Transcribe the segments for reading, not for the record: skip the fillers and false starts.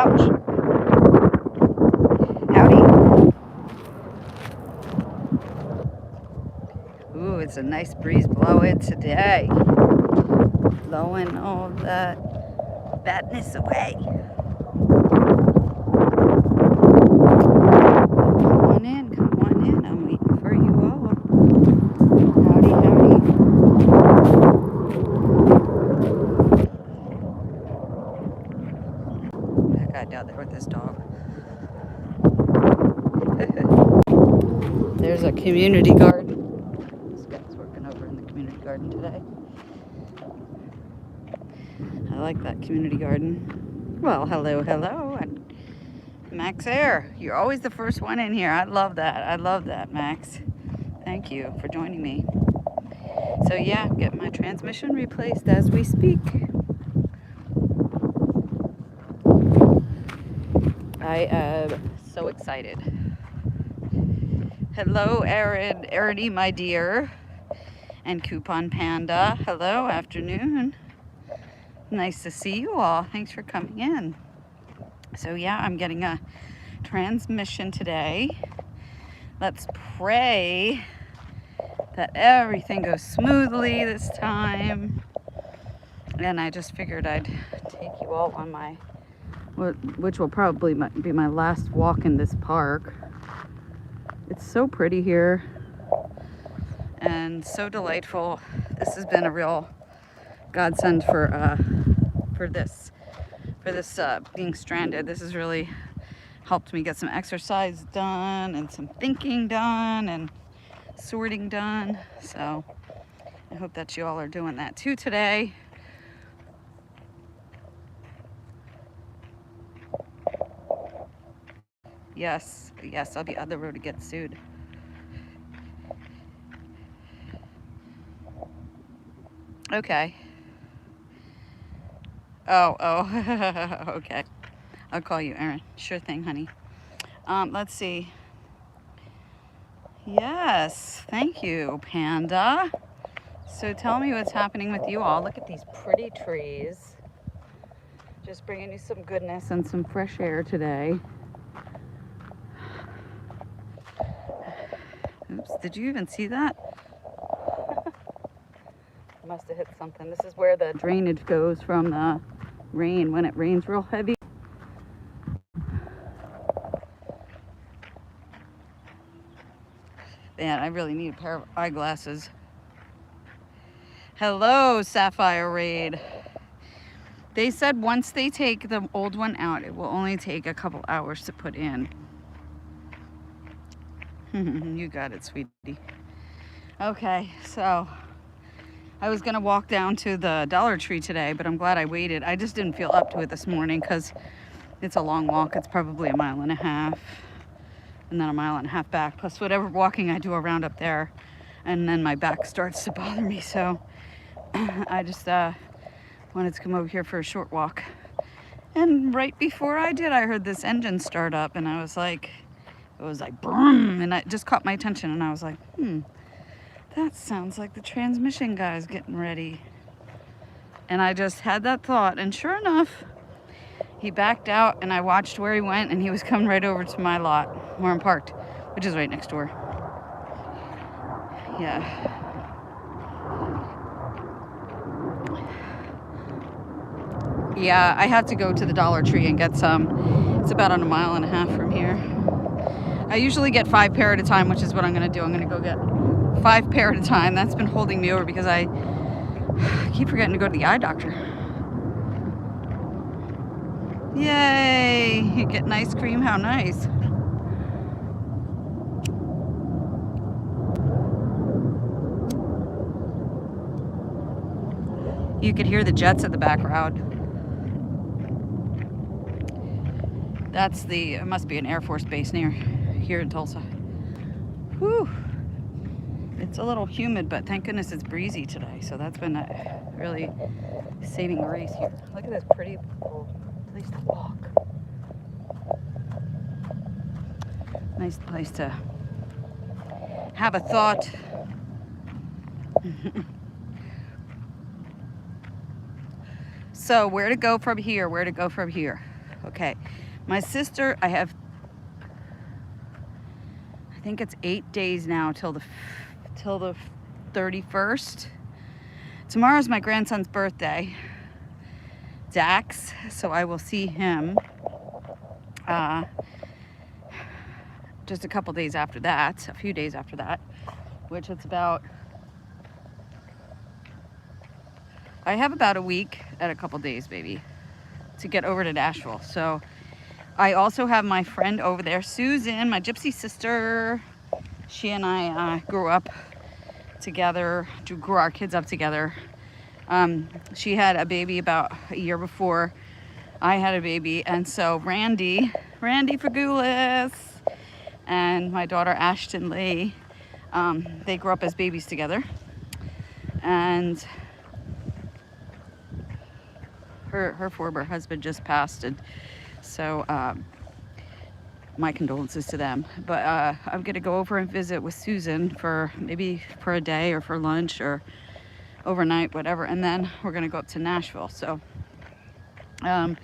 Ouch. Howdy. Ooh, it's a nice breeze blowing today. Blowing all that badness away. Come on in, come on in. I'm waiting for you all. Howdy, howdy. That guy down there with his dog. There's a community garden. This guy's working over in the community garden today. I like that community garden. Well, hello, hello. And Max Air, you're always the first one in here. I love that. I love that, Max. Thank you for joining me. So yeah, get my transmission replaced as we speak. I am so excited. Hello, Arity, my dear, and Coupon Panda. Hello, afternoon. Nice to see you all. Thanks for coming in. So yeah, I'm getting a transmission today. Let's pray that everything goes smoothly this time. And I just figured I'd take you all on my, which will probably be my last walk in this park. It's so pretty here and so delightful. This has been a real godsend for this being stranded. This has really helped me get some exercise done and some thinking done and sorting done. So I hope that you all are doing that too today. Yes, I'll be on the road to get sued. Okay. Oh, okay. I'll call you, Erin. Sure thing, honey. Let's see. Yes, thank you, Panda. So tell me what's happening with you all. Look at these pretty trees. Just bringing you some goodness and some fresh air today. Oops, did you even see that? Must have hit something. This is where the drainage goes from the rain when it rains real heavy. Man, I really need a pair of eyeglasses. Hello, Sapphire Raid. They said once they take the old one out, it will only take a couple hours to put in. You got it, sweetie. Okay, so I was gonna walk down to the Dollar Tree today, but I'm glad I waited. I just didn't feel up to it this morning because it's a long walk. It's probably a mile and a half and then a mile and a half back, plus whatever walking I do around up there. And then my back starts to bother me. So I just wanted to come over here for a short walk. And right before I did, I heard this engine start up and I was like, it was like boom, and it just caught my attention and I was like, that sounds like the transmission guy's getting ready. And I just had that thought, and sure enough, he backed out and I watched where he went and he was coming right over to my lot where I'm parked, which is right next door. Yeah. Yeah, I had to go to the Dollar Tree and get some. It's about on a mile and a half from here. I usually get 5 pair at a time, which is what I'm gonna do. I'm gonna go get 5 pair at a time. That's been holding me over because I keep forgetting to go to the eye doctor. Yay! You get an ice cream, how nice. You could hear the jets in the background. That's it must be an Air Force base near here in Tulsa. Whew. It's a little humid, but thank goodness it's breezy today. So that's been really saving grace here. Look at this pretty little place to walk. Nice place to have a thought. So where to go from here? Where to go from here? Okay. My sister, I think it's 8 days now till the 31st. Tomorrow's my grandson's birthday, Dax, so I will see him just a couple days after that, a few days after that, which it's about, I have about a week and a couple days, baby, to get over to Nashville. So I also have my friend over there, Susan, my gypsy sister. She and I grew up together, grew our kids up together. She had a baby about a year before I had a baby, and so Randy Fagulis, and my daughter Ashton Lee, they grew up as babies together, and her former husband just passed, and so my condolences to them. But I'm gonna go over and visit with Susan for maybe for a day or for lunch or overnight, whatever, and then we're gonna go up to Nashville. So I'm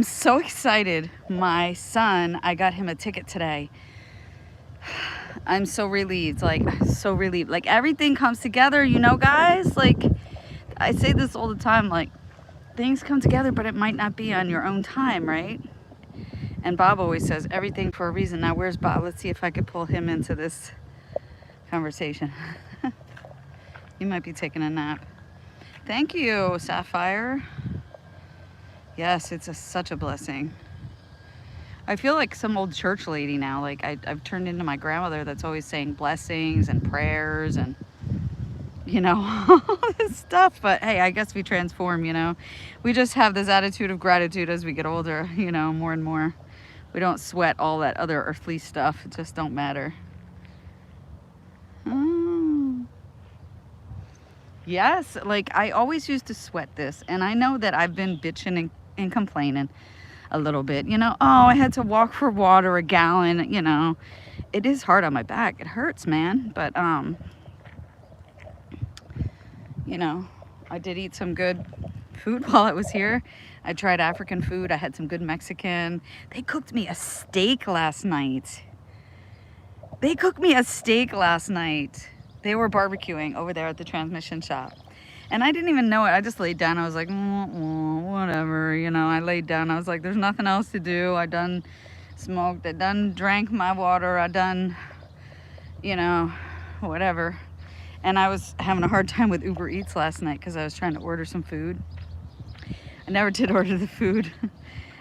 so excited. My son, I got him a ticket today. I'm so relieved, like so relieved. Like everything comes together, you know, guys. Like I say this all the time, like things come together, but it might not be on your own time, right? And Bob always says everything for a reason. Now where's Bob? Let's see if I could pull him into this conversation. He might be taking a nap. Thank you, Sapphire. Yes, it's such a blessing. I feel like some old church lady now. Like I've turned into my grandmother that's always saying blessings and prayers and, you know, all this stuff. But hey, I guess we transform, you know. We just have this attitude of gratitude as we get older, you know, more and more. We don't sweat all that other earthly stuff. It just don't matter. Yes, like I always used to sweat this, and I know that I've been bitching and complaining a little bit, you know. Oh, I had to walk for water a gallon, you know. It is hard on my back. It hurts, man. But you know, I did eat some good food while I was here. I tried African food. I had some good Mexican. They cooked me a steak last night. They were barbecuing over there at the transmission shop. And I didn't even know it. I just laid down. I was like, whatever, you know. I laid down. I was like, there's nothing else to do. I done smoked. I done drank my water. I done, you know, whatever. And I was having a hard time with Uber Eats last night because I was trying to order some food. I never did order the food.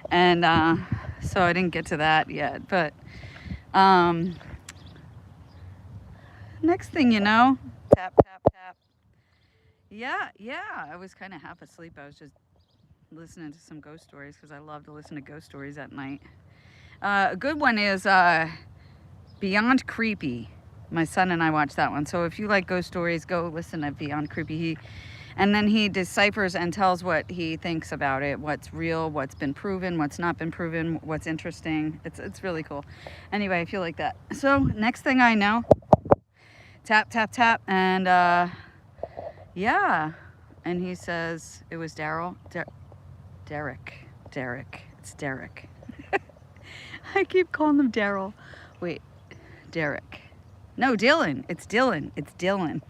And so I didn't get to that yet. But next thing you know, tap, tap, tap. Yeah, I was kind of half asleep. I was just listening to some ghost stories because I love to listen to ghost stories at night. A good one is Beyond Creepy. My son and I watched that one. So if you like ghost stories, go listen to Beyond Creepy. And then he deciphers and tells what he thinks about it, what's real, what's been proven, what's not been proven, what's interesting. It's really cool. Anyway, I feel like that. So next thing I know, tap, tap, tap, and yeah. And he says, it was Daryl. Derek. It's Derek. I keep calling him Daryl. Wait, Derek. No, Dylan. It's Dylan.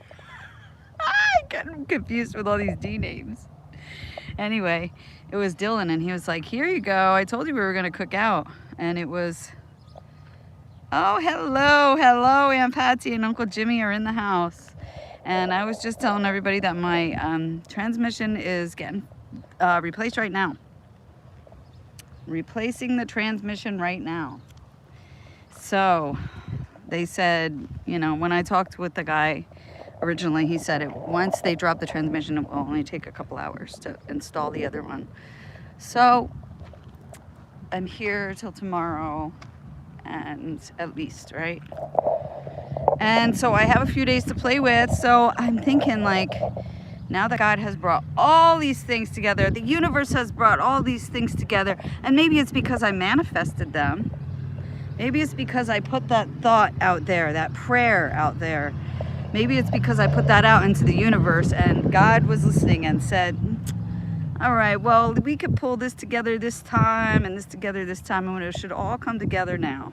I got confused with all these D names. Anyway, it was Dylan, and he was like, here you go. I told you we were going to cook out. And it was, oh, hello. Aunt Patsy and Uncle Jimmy are in the house. And I was just telling everybody that my transmission is getting replaced right now. Replacing the transmission right now. So they said, you know, when I talked with the guy originally, he said once they drop the transmission, it will only take a couple hours to install the other one. So I'm here till tomorrow, and at least, right? And so I have a few days to play with. So I'm thinking, like, now that God has brought all these things together, the universe has brought all these things together, and maybe it's because I manifested them. Maybe it's because I put that thought out there, that prayer out there. Maybe it's because I put that out into the universe, and God was listening and said, All right, well, we could pull this together this time and this together this time, and it should all come together now.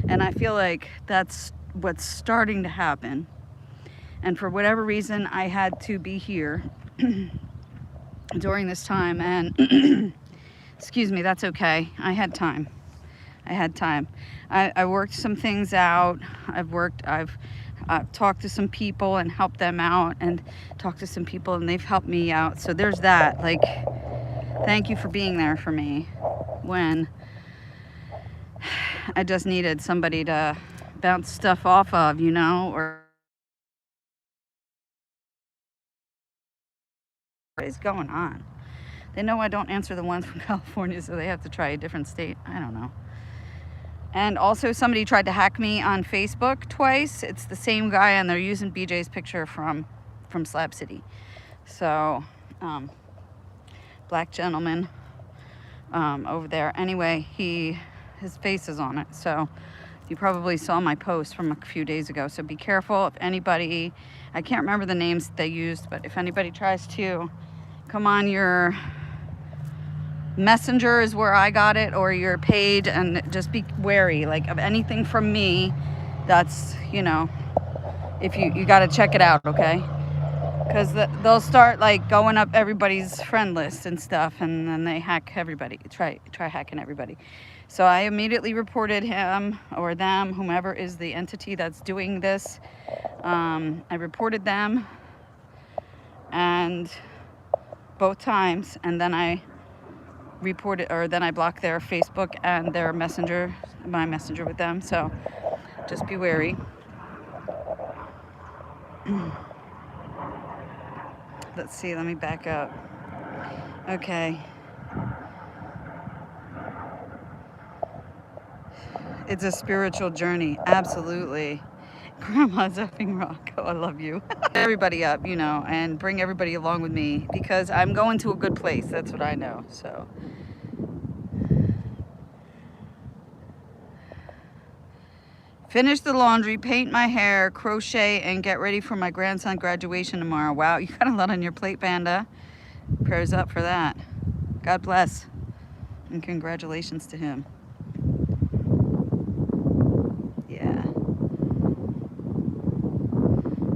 And I feel like that's what's starting to happen. And for whatever reason, I had to be here during this time, and excuse me, that's okay. I had time. I worked some things out. I've talked to some people and helped them out, and talked to some people and they've helped me out. So there's that. Like, thank you for being there for me when I just needed somebody to bounce stuff off of, you know, or what is going on? They know I don't answer the ones from California, so they have to try a different state. I don't know. And also somebody tried to hack me on Facebook twice. It's the same guy, and they're using BJ's picture from Slab City. So, black gentleman over there. Anyway, his face is on it. So you probably saw my post from a few days ago. So be careful if anybody, I can't remember the names they used, but if anybody tries to come on your Messenger is where I got it, or your page, and just be wary, like, of anything from me. That's, you know, if you got to check it out, okay? Because they'll start like going up everybody's friend list and stuff, and then they hack everybody, try hacking everybody. So I immediately reported him or them, whomever is the entity that's doing this. I reported them, and both times, and then I reported, or then I blocked their Facebook and their messenger, my messenger with them. So just be wary. Let's see, let me back up. Okay. It's a spiritual journey, absolutely. Grandma's effing rock. Oh, I love you. Everybody up, you know, and bring everybody along with me, because I'm going to a good place. That's what I know. So finish the laundry, paint my hair, crochet, and get ready for my grandson's graduation tomorrow. Wow, you got a lot on your plate, Panda. Prayers up for that. God bless, and congratulations to him. Yeah.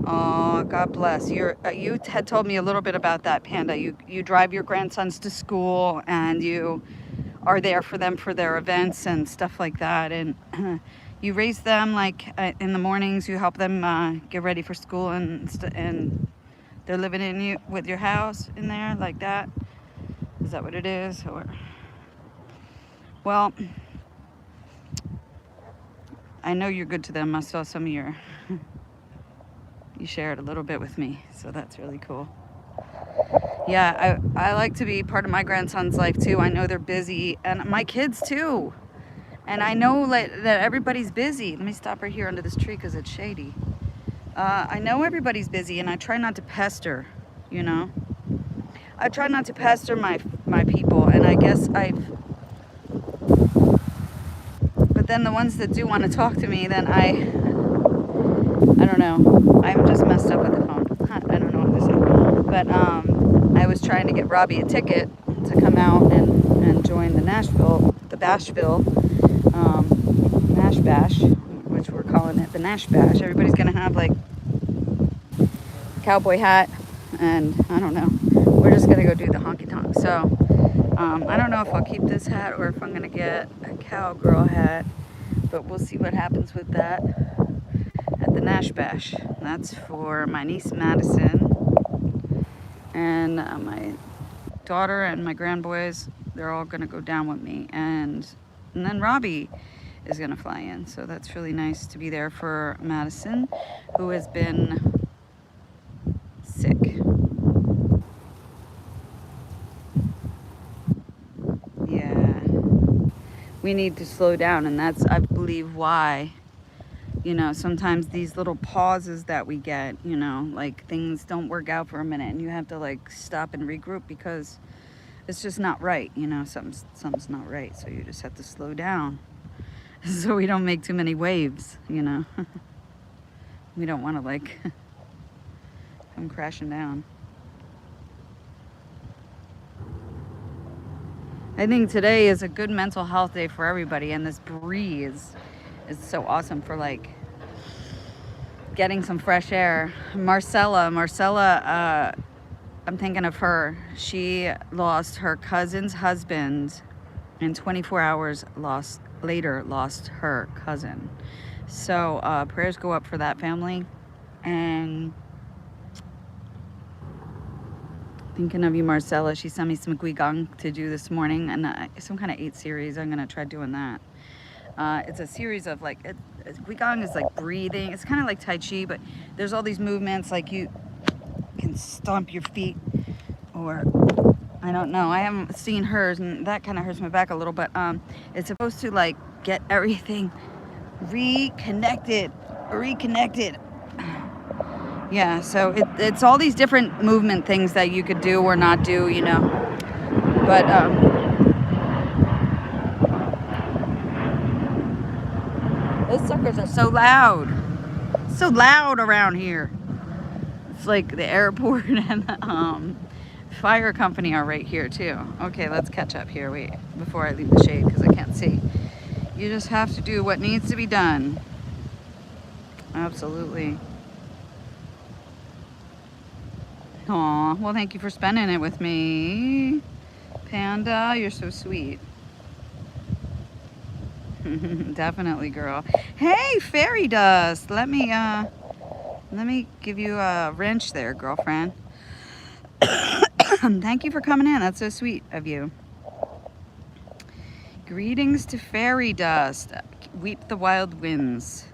Oh, God bless. You had told me a little bit about that, Panda. You drive your grandsons to school, and you are there for them for their events and stuff like that. And you raise them, like, in the mornings. You help them get ready for school, and they're living in you with your house in there like that. Is that what it is? Or, well, I know you're good to them. I saw some of your you shared a little bit with me, so that's really cool. Yeah, I like to be part of my grandson's life too. I know they're busy, and my kids too. And I know that everybody's busy. Let me stop right here under this tree because it's shady. I know everybody's busy, and I try not to pester, you know. I try not to pester my people, and I guess but then the ones that do want to talk to me, then I don't know. I'm just messed up with the phone. I don't know what to say. But I was trying to get Robbie a ticket to come out and join the Bashville Nash Bash, which we're calling it the Nash Bash. Everybody's gonna have like cowboy hat, and I don't know. We're just gonna go do the honky tonk. So I don't know if I'll keep this hat or if I'm gonna get a cowgirl hat, but we'll see what happens with that at the Nash Bash. That's for my niece Madison, and my daughter and my grandboys. They're all gonna go down with me, and then Robbie is gonna fly in. So that's really nice to be there for Madison, who has been sick. Yeah, we need to slow down, and that's, I believe, why, you know, sometimes these little pauses that we get, you know, like things don't work out for a minute, and you have to like stop and regroup because it's just not right, you know. Something's not right, so you just have to slow down so we don't make too many waves, you know. We don't want to like come crashing down. I think today is a good mental health day for everybody, and this breeze is so awesome for like getting some fresh air. Marcella, I'm thinking of her. She lost her cousin's husband, and 24 hours later lost her cousin. So prayers go up for that family. And thinking of you, Marcella. She sent me some Guigang to do this morning, and some kind of 8 series. I'm gonna try doing that. It's a series of like, Guigang is like breathing. It's kind of like Tai Chi, but there's all these movements, like you can stomp your feet, or I don't know. I haven't seen hers, and that kind of hurts my back a little, but it's supposed to like get everything reconnected. Yeah, so it's all these different movement things that you could do or not do, you know. But those suckers are so loud. So loud around here. It's like the airport and the fire company are right here too. Okay, let's catch up here. Wait, before I leave the shade because I can't see. You just have to do what needs to be done. Absolutely. Aw, well, thank you for spending it with me, Panda. You're so sweet. Definitely, girl. Hey, fairy dust. Let me give you a wrench there, girlfriend. Thank you for coming in. That's so sweet of you. Greetings to fairy dust. Weep the wild winds.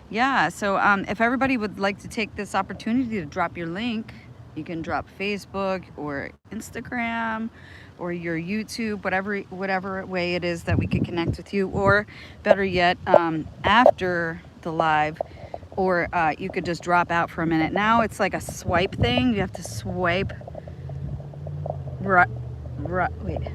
Yeah, so if everybody would like to take this opportunity to drop your link, you can drop Facebook or Instagram or your YouTube, whatever way it is that we can connect with you, or better yet, after the live, or you could just drop out for a minute. Now it's like a swipe thing. You have to swipe right, wait.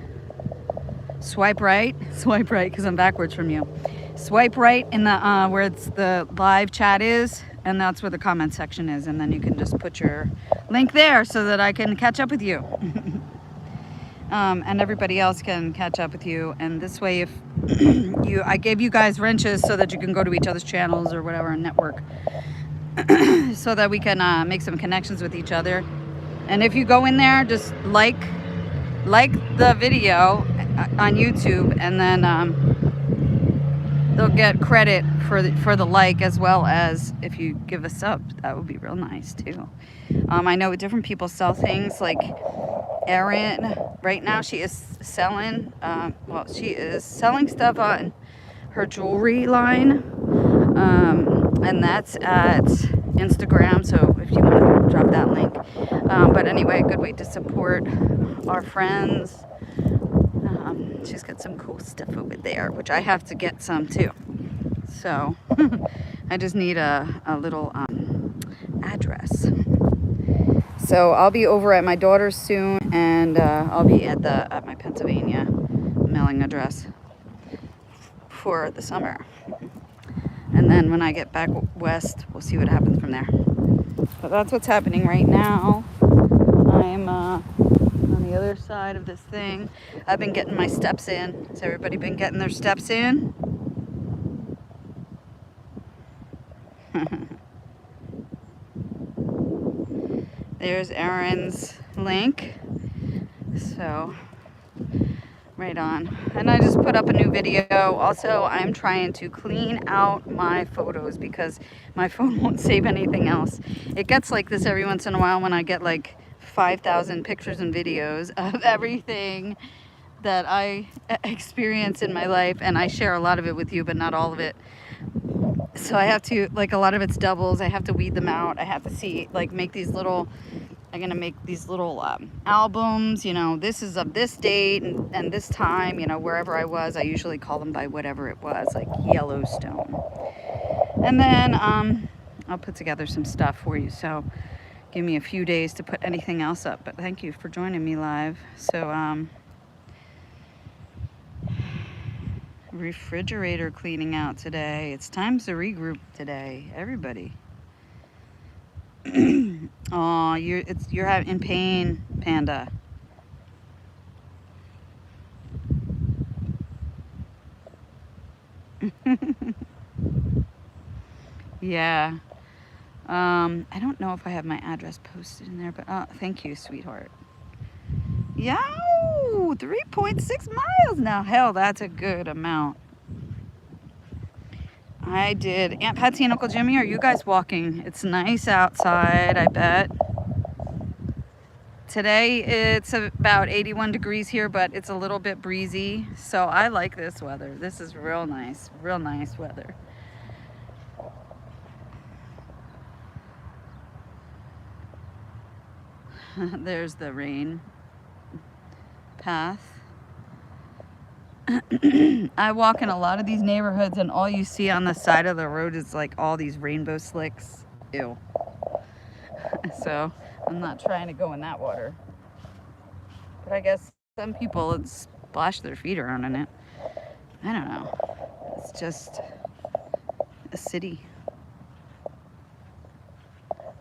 Swipe right, because I'm backwards from you. Swipe right in the where it's the live chat is, and that's where the comment section is, and then you can just put your link there so that I can catch up with you. And everybody else can catch up with you. And this way, if I gave you guys wrenches so that you can go to each other's channels or whatever and network, so that we can make some connections with each other. And if you go in there, just like the video on YouTube, and then they'll get credit for the like, as well as if you give a sub. That would be real nice too. I know different people sell things, like Erin right now, she is selling stuff on her jewelry line, and that's at Instagram, so if you want to drop that link. But anyway, a good way to support our friends. She's got some cool stuff over there, which I have to get some too. So I just need a little address. So I'll be over at my daughter's soon, and I'll be at my Pennsylvania mailing address for the summer. And then when I get back west, we'll see what happens from there. But that's what's happening right now. I'm on the other side of this thing. I've been getting my steps in. Has everybody been getting their steps in? There's Erin's link. So, right on. And I just put up a new video. Also, I'm trying to clean out my photos because my phone won't save anything else. It gets like this every once in a while when I get like 5,000 pictures and videos of everything that I experience in my life, and I share a lot of it with you, but not all of it. So I have to, like, a lot of it's doubles. I have to weed them out. I have to see, like, make these little, I'm gonna make these little albums, you know, this is of this date and this time, you know, wherever I was. I usually call them by whatever it was, like Yellowstone. And then I'll put together some stuff for you. So give me a few days to put anything else up, but thank you for joining me live. So refrigerator cleaning out today. It's time to regroup today, everybody. Oh, you're in pain, Panda. Yeah. I don't know if I have my address posted in there, but thank you, sweetheart. Yow! 3.6 miles now. Hell, that's a good amount. I did. Aunt Patsy and Uncle Jimmy, are you guys walking? It's nice outside, I bet. Today it's about 81 degrees here, but it's a little bit breezy. So I like this weather. This is real nice weather. There's the rain path. I walk in a lot of these neighborhoods and all you see on the side of the road is like all these rainbow slicks. Ew. So I'm not trying to go in that water. But I guess some people would splash their feet around in it. I don't know. It's just a city.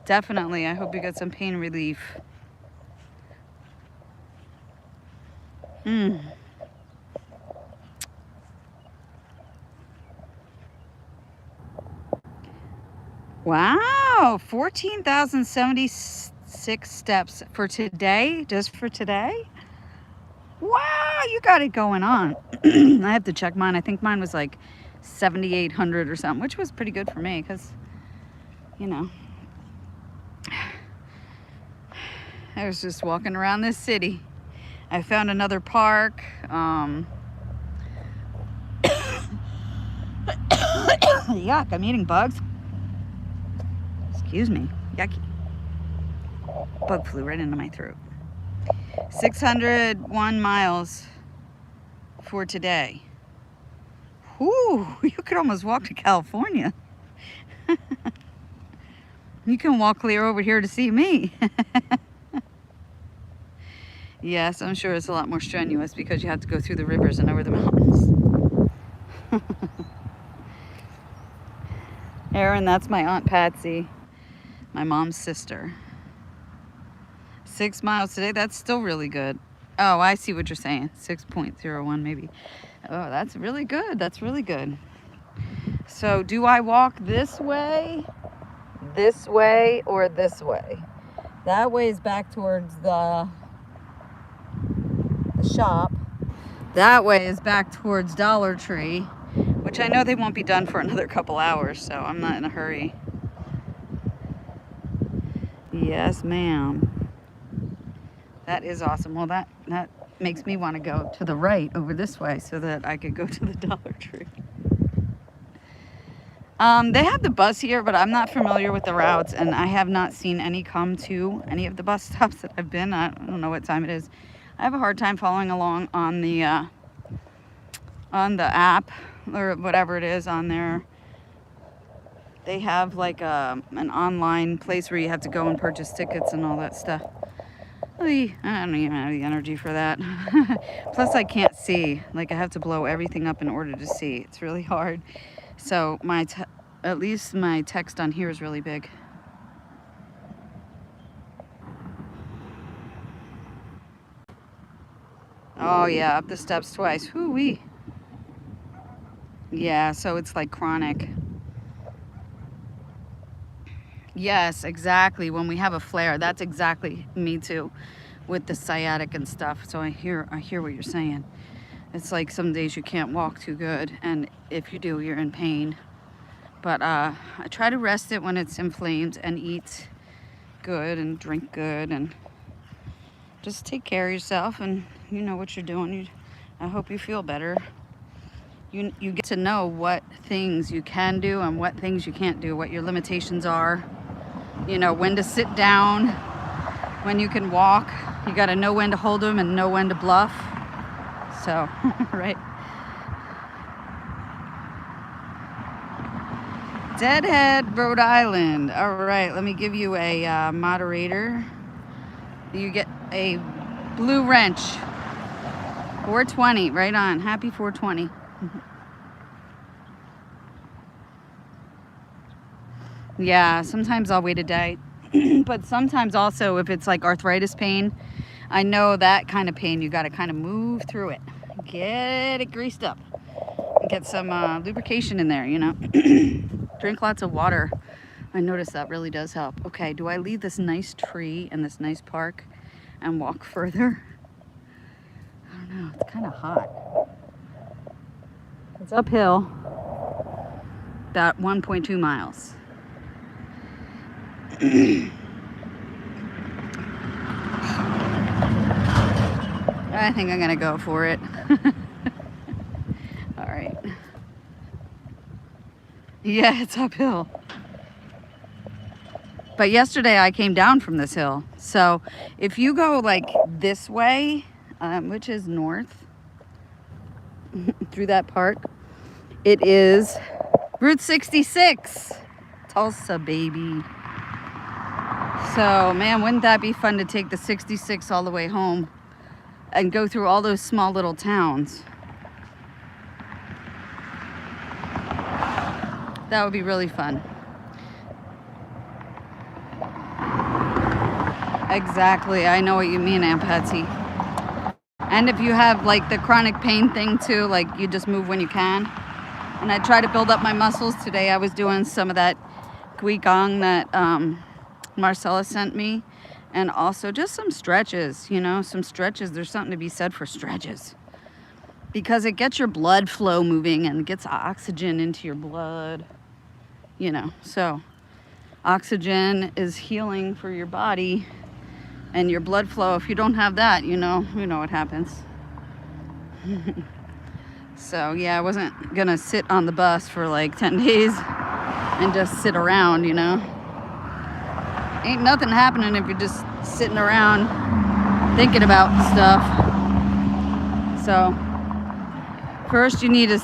Definitely, I hope you get some pain relief. Wow, 14,076 steps for today, just for today? Wow, you got it going on. I have to check mine. I think mine was like 7,800 or something, which was pretty good for me because, you know, I was just walking around this city. I found another park. Yuck, I'm eating bugs. Excuse me, yucky. Bug flew right into my throat. 601 miles for today. Whew, you could almost walk to California. You can walk clear over here to see me. Yes, I'm sure it's a lot more strenuous because you have to go through the rivers and over the mountains. Erin, that's my Aunt Patsy, my mom's sister. 6 miles today, that's still really good. Oh, I see what you're saying. 6.01 maybe. Oh, that's really good. That's really good. So do I walk this way, or this way? That way is back towards the shop. That way is back towards Dollar Tree, which I know they won't be done for another couple hours, so I'm not in a hurry. Yes, ma'am. That is awesome. Well, that makes me want to go to the right over this way so that I could go to the Dollar Tree. They have the bus here, but I'm not familiar with the routes, and I have not seen any come to any of the bus stops that I've been. I don't know what time it is. I have a hard time following along on the app or whatever it is on there. They have like an online place where you have to go and purchase tickets and all that stuff. I don't even have the energy for that. Plus I can't see. Like I have to blow everything up in order to see. It's really hard. So at least my text on here is really big. Oh yeah, up the steps twice. Whoo-wee. Yeah, so it's like chronic. Yes, exactly. When we have a flare, that's exactly me too, with the sciatic and stuff. So I hear what you're saying. It's like some days you can't walk too good, and if you do, you're in pain. But I try to rest it when it's inflamed and eat good and drink good and just take care of yourself, and you know what you're doing. I hope you feel better. You get to know what things you can do and what things you can't do, what your limitations are. You know, when to sit down, when you can walk. You got to know when to hold them and know when to bluff. So, right. Deadhead, Rhode Island. All right, let me give you a moderator. You get a blue wrench. 420, right on. Happy 420. Yeah, sometimes I'll wait a day. But sometimes also if it's like arthritis pain, I know that kind of pain, you got to kind of move through it. Get it greased up. Get some lubrication in there, you know. Drink lots of water. I noticed that really does help. Okay, do I leave this nice tree and this nice park and walk further? I don't know, it's kind of hot. It's uphill, about 1.2 miles. I think I'm gonna go for it. All right. Yeah, it's uphill. But yesterday I came down from this hill. So if you go like this way, which is north, through that park, it is Route 66, Tulsa, baby. So man, wouldn't that be fun to take the 66 all the way home and go through all those small little towns? That would be really fun. Exactly, I know what you mean, Aunt Patsy. And if you have like the chronic pain thing too, like you just move when you can. And I try to build up my muscles. Today I was doing some of that Guigong that Marcella sent me. And also just some stretches, you know, some stretches. There's something to be said for stretches. Because it gets your blood flow moving and gets oxygen into your blood. You know, so oxygen is healing for your body. And your blood flow, if you don't have that, you know what happens. So yeah, I wasn't gonna sit on the bus for like 10 days and just sit around, you know. Ain't nothing happening if you're just sitting around thinking about stuff. So first you need to,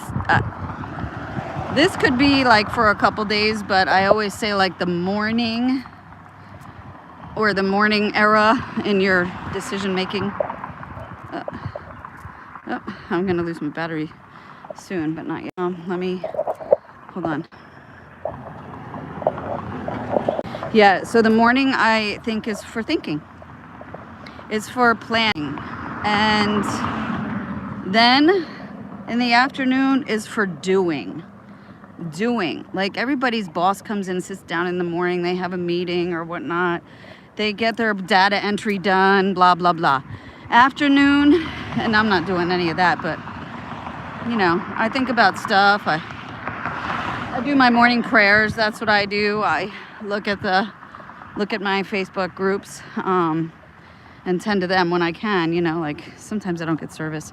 this could be like for a couple days, but I always say like the morning or the morning era in your decision making. Oh, I'm gonna lose my battery soon, but not yet. Let me, hold on. Yeah, so the morning I think is for thinking. It's for planning. And then in the afternoon is for doing. Like everybody's boss comes in, sits down in the morning, they have a meeting or whatnot. They get their data entry done, blah, blah, blah. Afternoon, and I'm not doing any of that, but, you know, I think about stuff. I do my morning prayers. That's what I do. I look at my Facebook groups and tend to them when I can, you know, like sometimes I don't get service.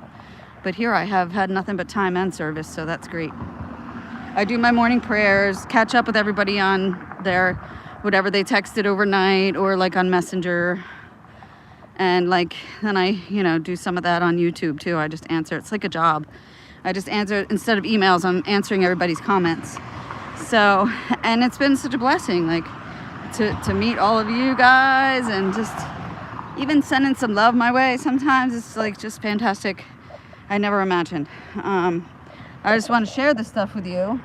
But here I have had nothing but time and service, so that's great. I do my morning prayers, catch up with everybody on their whatever they texted overnight or like on Messenger. And like, then I, you know, do some of that on YouTube too. I just answer. It's like a job. I just answer, instead of emails, I'm answering everybody's comments. So, and it's been such a blessing, like to meet all of you guys and just even sending some love my way. Sometimes it's like just fantastic. I never imagined. I just want to share this stuff with you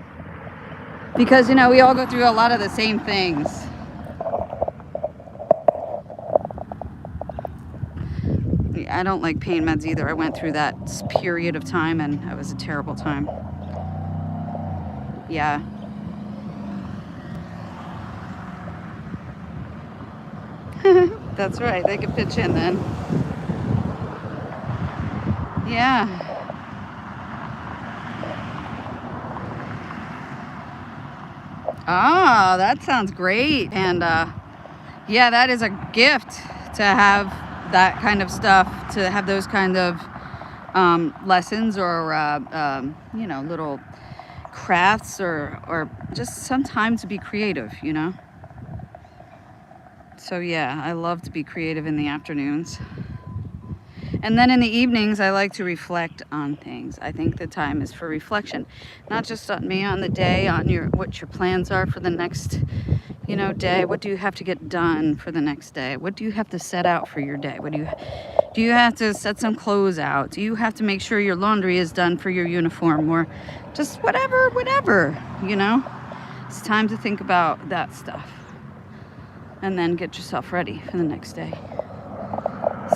because, you know, we all go through a lot of the same things. I don't like pain meds either. I went through that period of time and it was a terrible time. Yeah. That's right. They can pitch in then. Yeah. Ah, that sounds great. And yeah, that is a gift to have that kind of stuff, to have those kind of lessons or you know, little crafts or just sometimes to be creative, you know. So yeah, I love to be creative in the afternoons. And then in the evenings, I like to reflect on things. I think the time is for reflection, not just on me, on the day, on what your plans are for the next, you know, day. What do you have to get done for the next day? What do you have to set out for your day? Do you have to set some clothes out? Do you have to make sure your laundry is done for your uniform, or just whatever, you know? It's time to think about that stuff and then get yourself ready for the next day.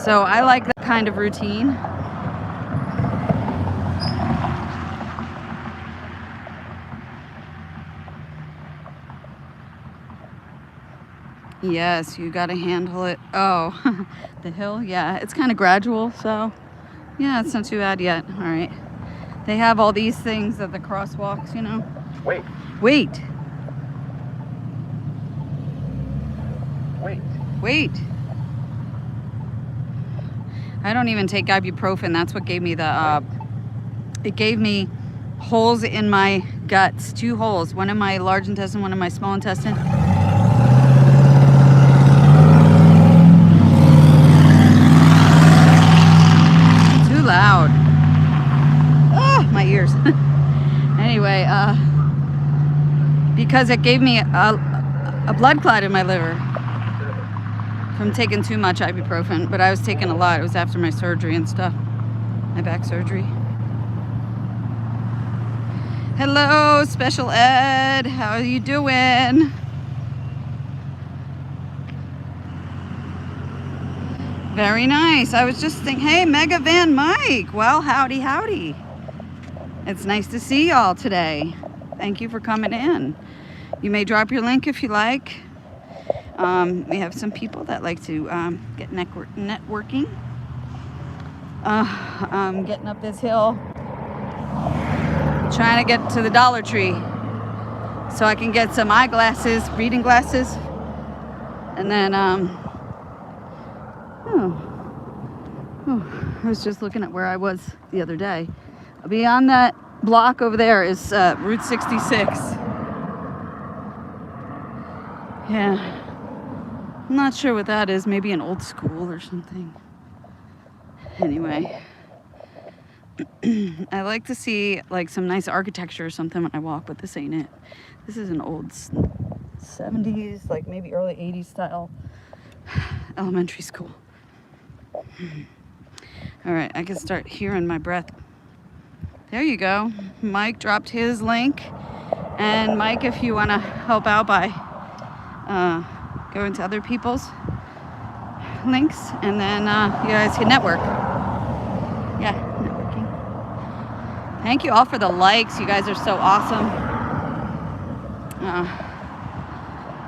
So I like that kind of routine. Yes, you got to handle it. Oh, the hill? Yeah, it's kind of gradual, so yeah, it's not too bad yet. All right. They have all these things at the crosswalks, you know. Wait. Wait. Wait. Wait. I don't even take ibuprofen. That's what gave me the, it gave me holes in my guts. 2 holes. One in my large intestine, one in my small intestine. Too loud. Oh, my ears. Anyway, because it gave me a blood clot in my liver from taking too much ibuprofen, but I was taking a lot. It was after my surgery and stuff, my back surgery. Hello, Special Ed. How are you doing? Very nice. I was just thinking, hey, Mega Van Mike. Well, howdy, howdy. It's nice to see y'all today. Thank you for coming in. You may drop your link if you like. We have some people that like to get networking. Getting up this hill, trying to get to the Dollar Tree so I can get some eyeglasses, reading glasses, and then I was just looking at where I was the other day. Beyond that block over there is Route 66. Yeah. I'm not sure what that is. Maybe an old school or something. Anyway. I like to see like some nice architecture or something when I walk, but this ain't it. This is an old 70s, like maybe early 80s style elementary school. All right, I can start hearing my breath. There you go. Mike dropped his link. And Mike, if you want to help out by going to other people's links, and then you guys can network. Yeah, networking. Thank you all for the likes. You guys are so awesome.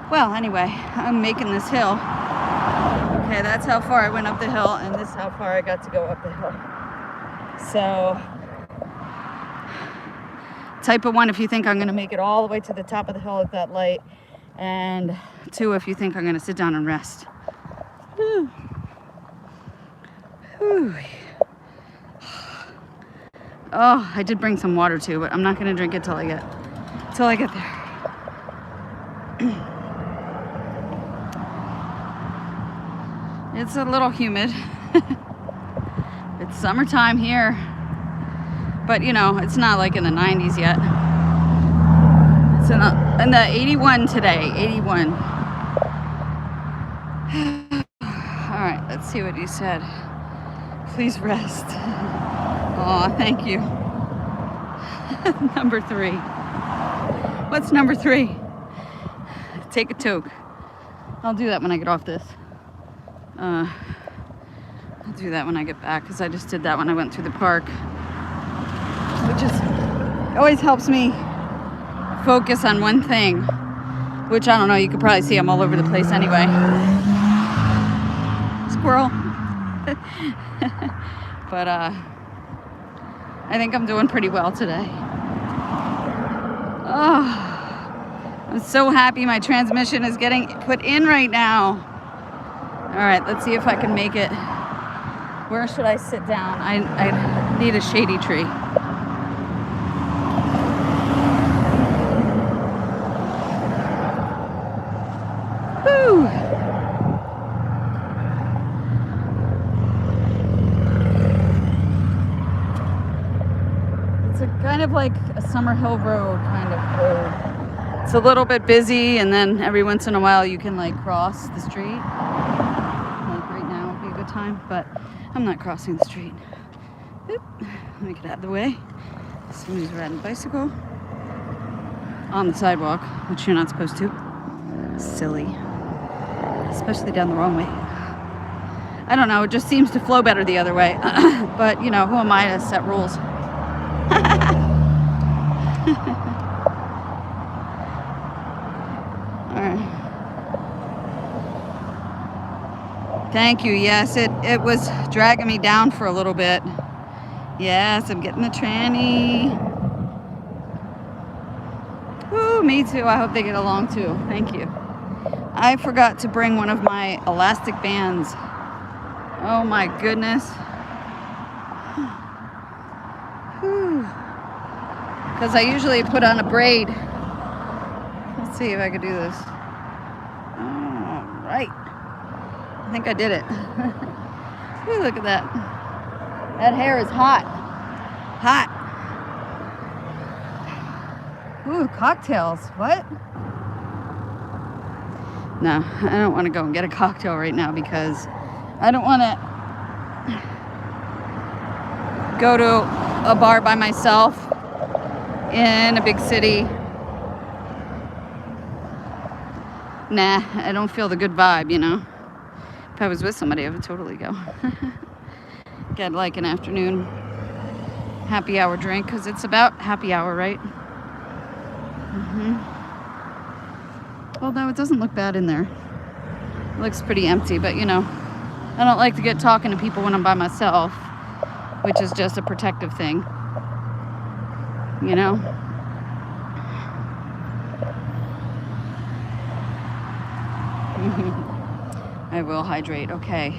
Well, anyway, I'm making this hill. Okay, that's how far I went up the hill, and this is how far I got to go up the hill. So, type of 1 if you think I'm going to make it all the way to the top of the hill at that light, and 2 if you think I'm going to sit down and rest. Whew. Whew. Oh, I did bring some water too, but I'm not going to drink it till I get there. It's a little humid. It's summertime here, but you know, it's not like in the 90s yet. It's in the 81 today, 81. All right, let's see what he said. Please rest. Aw, thank you. Number 3. What's number 3? Take a toke. I'll do that when I get off this. I'll do that when I get back, because I just did that when I went through the park. Which is always helps me focus on one thing. Which, I don't know, you could probably see I'm all over the place anyway. Squirrel. But I think I'm doing pretty well today. Oh, I'm so happy my transmission is getting put in right now. All right, let's see if I can make it. Where should I sit down? I need a shady tree. Woo! It's kind of like a Summer Hill Road kind of road. It's a little bit busy, and then every once in a while you can like cross the street. Like right now would be a good time, but I'm not crossing the street. Oop. Let me get out of the way. Somebody's riding a bicycle on the sidewalk, which you're not supposed to. Silly. Especially down the wrong way. I don't know, it just seems to flow better the other way. But, you know, who am I to set rules? Alright. Thank you. Yes, it was dragging me down for a little bit. Yes, I'm getting the tranny. Woo, me too. I hope they get along too. Thank you. I forgot to bring one of my elastic bands. Oh my goodness. Because I usually put on a braid. Let's see if I could do this. All right. I think I did it. Ooh, look at that. That hair is hot. Hot. Ooh, cocktails. What? No, I don't want to go and get a cocktail right now because I don't want to go to a bar by myself in a big city. Nah, I don't feel the good vibe, you know. If I was with somebody, I would totally go. Get like an afternoon happy hour drink, because it's about happy hour, right? Although it doesn't look bad in there. It looks pretty empty, but you know, I don't like to get talking to people when I'm by myself, which is just a protective thing, you know? I will hydrate. Okay.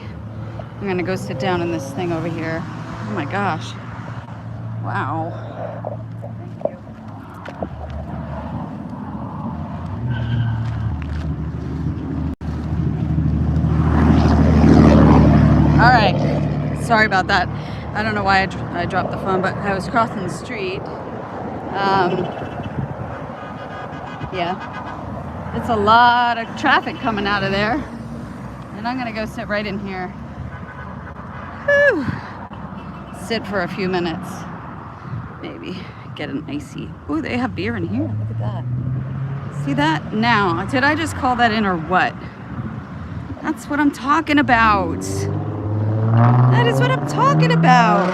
I'm gonna go sit down in this thing over here. Oh my gosh. Wow. Thank you. All right. Sorry about that. I don't know why I dropped the phone, but I was crossing the street. Yeah. It's a lot of traffic coming out of there. And I'm gonna go sit right in here. Whew. Sit for a few minutes. Maybe get an icy. Ooh, they have beer in here. Look at that. See that? Now, did I just call that in or what? That's what I'm talking about. That is what I'm talking about.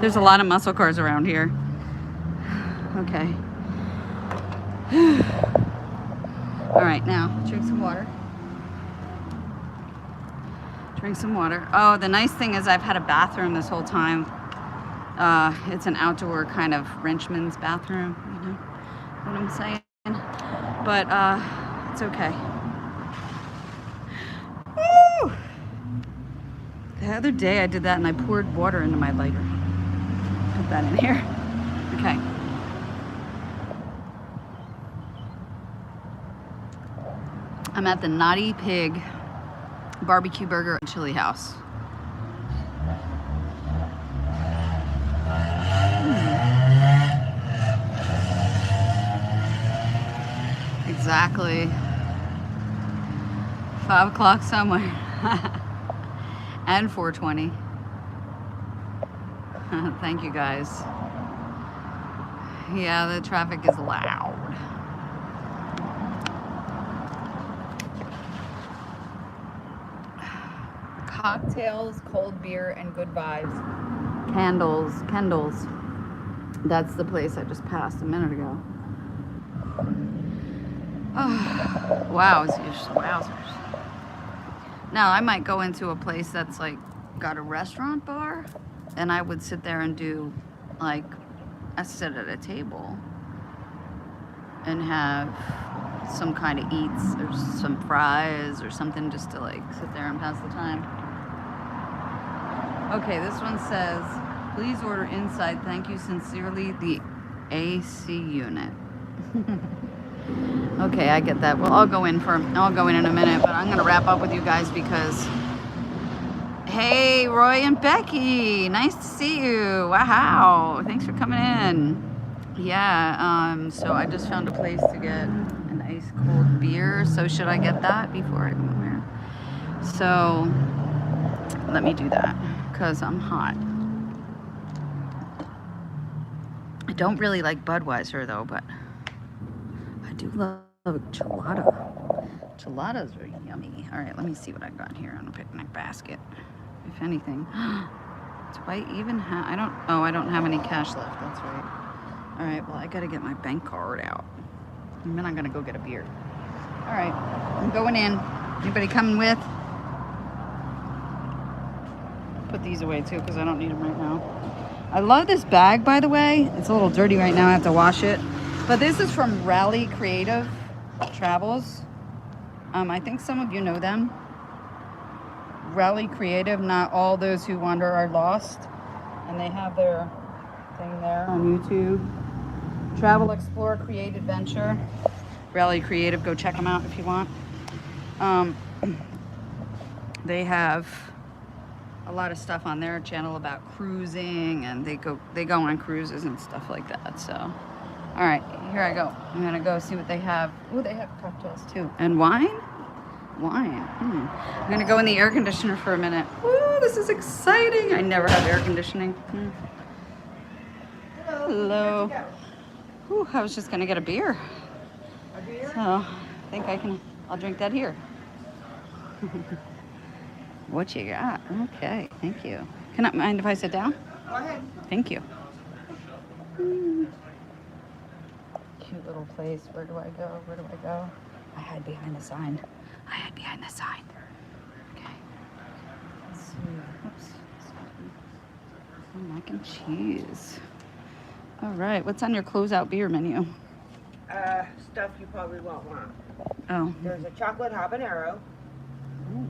There's a lot of muscle cars around here. Okay. All right, now drink some water. Drink some water. Oh, the nice thing is I've had a bathroom this whole time. It's an outdoor kind of Frenchman's bathroom, you know what I'm saying? But it's okay. Woo! The other day I did that and I poured water into my lighter. Put that in here. Okay. I'm at the Naughty Pig barbecue burger and chili house. Exactly. 5 o'clock somewhere. And 4:20. Thank you guys. Yeah, the traffic is loud. Cocktails, cold beer, and good vibes. Kendall's. That's the place I just passed a minute ago. Oh, wowzers. Now, I might go into a place that's like got a restaurant bar, and I would sit there and do like I sit at a table and have some kind of eats or some fries or something just to like sit there and pass the time. Okay, this one says, please order inside. Thank you sincerely, the AC unit. Okay, I get that. Well, I'll go in in a minute, but I'm gonna wrap up with you guys because, hey, Roy and Becky, nice to see you. Wow, thanks for coming in. Yeah, so I just found a place to get an ice cold beer. So should I get that before I go there? So let me do that because I'm hot. I don't really like Budweiser though, but I do love gelato. Gelatos are yummy. All right, let me see what I got here on a picnic basket. If anything, do I even have? I don't have any cash left. That's right. All right, well, I gotta get my bank card out, and then I'm gonna go get a beer. All right, I'm going in. Anybody coming with? Put these away too because I don't need them right now. I love this bag, by the way. It's a little dirty right now. I have to wash it. But this is from Rally Creative Travels. I think some of you know them. Rally Creative, not all those who wander are lost. And they have their thing there on YouTube. Travel, Explore, Create, Adventure. Rally Creative, go check them out if you want. They have a lot of stuff on their channel about cruising, and they go on cruises and stuff like that. So, all right, here I go. I'm gonna go see what they have. Oh, they have cocktails too, and wine. I'm gonna go in the air conditioner for a minute. Woo, this is exciting. I never have air conditioning. Hello. Whew, I was just gonna get a beer. A beer? So I think I'll drink that here. What you got? Okay, thank you. Can I mind if I sit down? Go ahead. Thank you. Cute little place. Where do I go? I hide behind the sign. Okay. Let's see. Oops. Oh, mac and cheese. All right. What's on your closeout beer menu? Stuff you probably won't want. Oh. There's a chocolate habanero.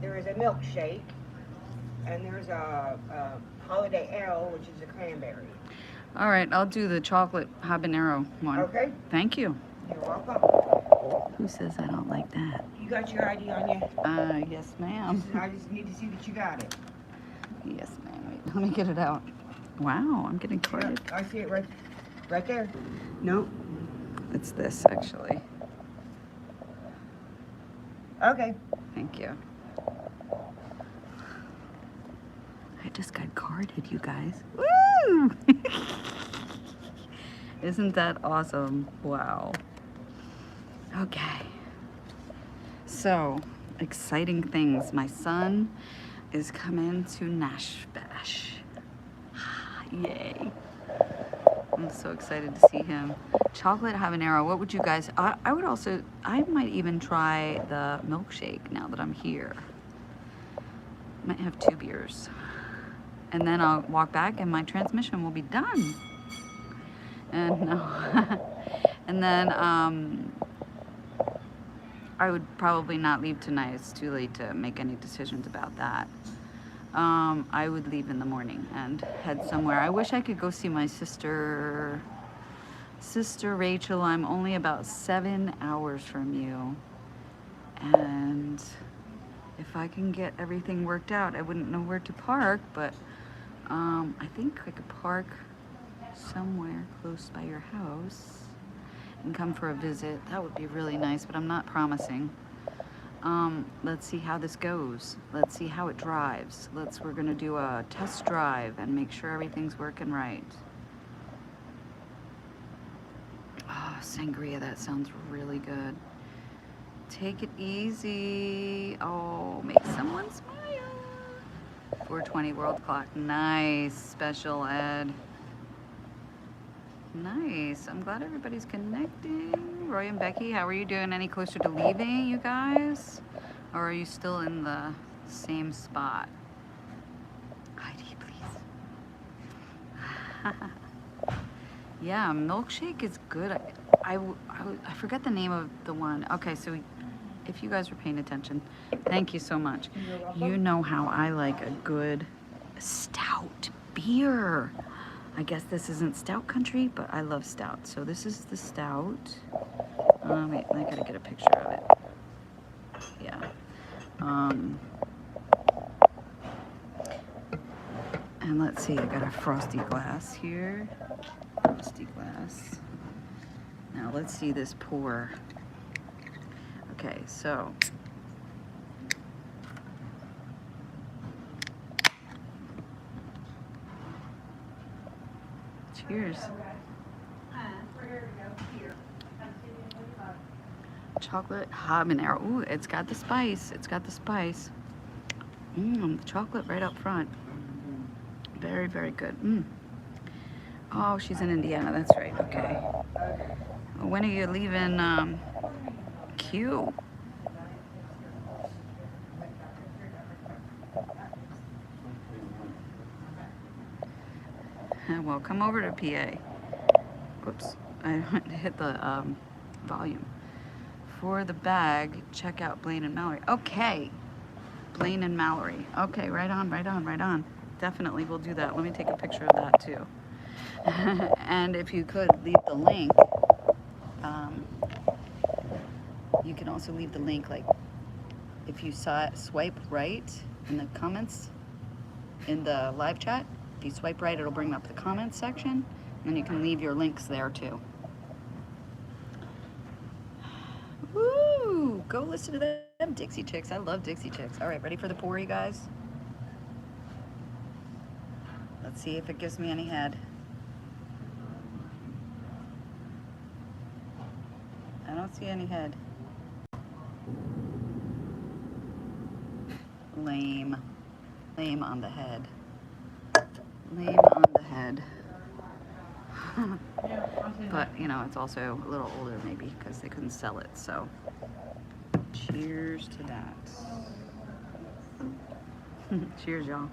There is a milkshake. And there's a holiday ale, which is a cranberry. All right. I'll do the chocolate habanero one. Okay? Thank you. You're welcome. Who says I don't like that? You got your ID on you? Yes, ma'am. I just need to see that you got it. Yes, ma'am. Wait, let me get it out. Wow, I'm getting carded. I see it right there. No. It's this, actually. Okay. Thank you. I just got carded, you guys. Woo! Isn't that awesome? Wow. Okay. So, exciting things. My son is coming to Nashville. Yay. I'm so excited to see him. Chocolate habanero. What would you guys... I might even try the milkshake now that I'm here. Might have 2 beers. And then I'll walk back and my transmission will be done. And no. And then I would probably not leave tonight. It's too late to make any decisions about that. I would leave in the morning and head somewhere. I wish I could go see my sister Rachel. I'm only about 7 hours from you. And if I can get everything worked out, I wouldn't know where to park, but I think I could park somewhere close by your house and come for a visit. That would be really nice, but I'm not promising. Let's see how this goes. Let's see how it drives. We're gonna do a test drive and make sure everything's working right. Oh, sangria, that sounds really good. Take it easy. Oh, make someone smile. 420 world clock. Nice, special ed. Nice. I'm glad everybody's connecting. Roy and Becky, how are you doing? Any closer to leaving, you guys? Or are you still in the same spot? Heidi, please. Yeah, milkshake is good. I forget the name of the one. Okay, so if you guys were paying attention, thank you so much. You know how I like a good stout beer. I guess this isn't stout country, but I love stout. So this is the stout. Wait, I gotta get a picture of it. Yeah. And let's see, I got a frosty glass here. Frosty glass. Now let's see this pour. Okay, so. Cheers. Chocolate habanero. Ooh, it's got the spice. It's got the spice. The chocolate right up front. Very, very good. Oh, she's in Indiana. That's right. Okay. When are you leaving Q? Well, come over to PA. Whoops, I hit the volume. For the bag, check out Blaine and Mallory. Okay, Blaine and Mallory. Okay, right on, right on, right on. Definitely, we'll do that. Let me take a picture of that too. And if you could leave the link, um, you can also leave the link, like if you saw it, swipe right in the comments in the live chat. If you swipe right, it'll bring up the comments section, and you can leave your links there too. Woo! Go listen to them Dixie Chicks. I love Dixie Chicks. All right, ready for the pour, you guys? Let's see if it gives me any head. I don't see any head. Lame. Lame on the head. Lame on the head. But, you know, it's also a little older maybe because they couldn't sell it, so cheers to that. Cheers, y'all.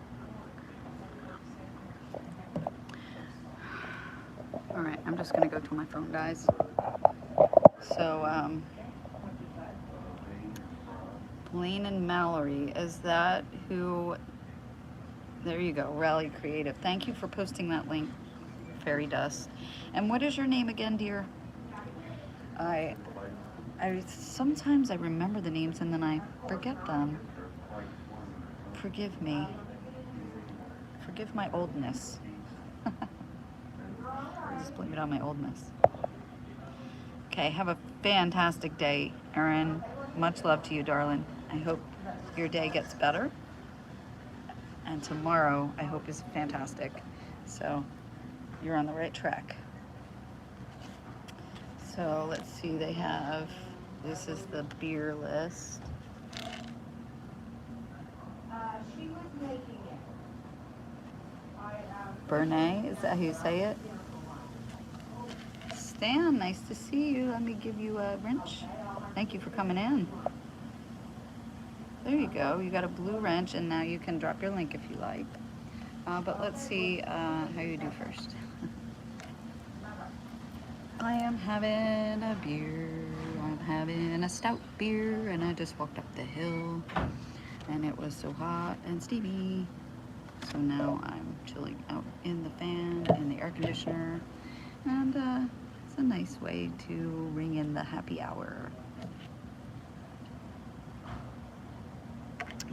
All right, I'm just gonna go to my phone, guys. So, Blaine and Mallory, is that who? There you go, Rally Creative. Thank you for posting that link, Fairy Dust. And what is your name again, dear? I sometimes I remember the names and then I forget them. Forgive me. Forgive my oldness. I just blame it on my oldness. Okay, have a fantastic day, Erin. Much love to you, darling. I hope your day gets better. And tomorrow, I hope, is fantastic. So, you're on the right track. So, let's see, they have, this is the beer list. She was making it. Bernay, is that how you say it? Stan, nice to see you. Let me give you a wrench. Thank you for coming in. There you go. You got a blue wrench, and now you can drop your link if you like. But let's see how you do first. I am having a beer. I'm having a stout beer, and I just walked up the hill, and it was so hot and steamy. So now I'm chilling out in the fan, in the air conditioner, and it's a nice way to ring in the happy hour.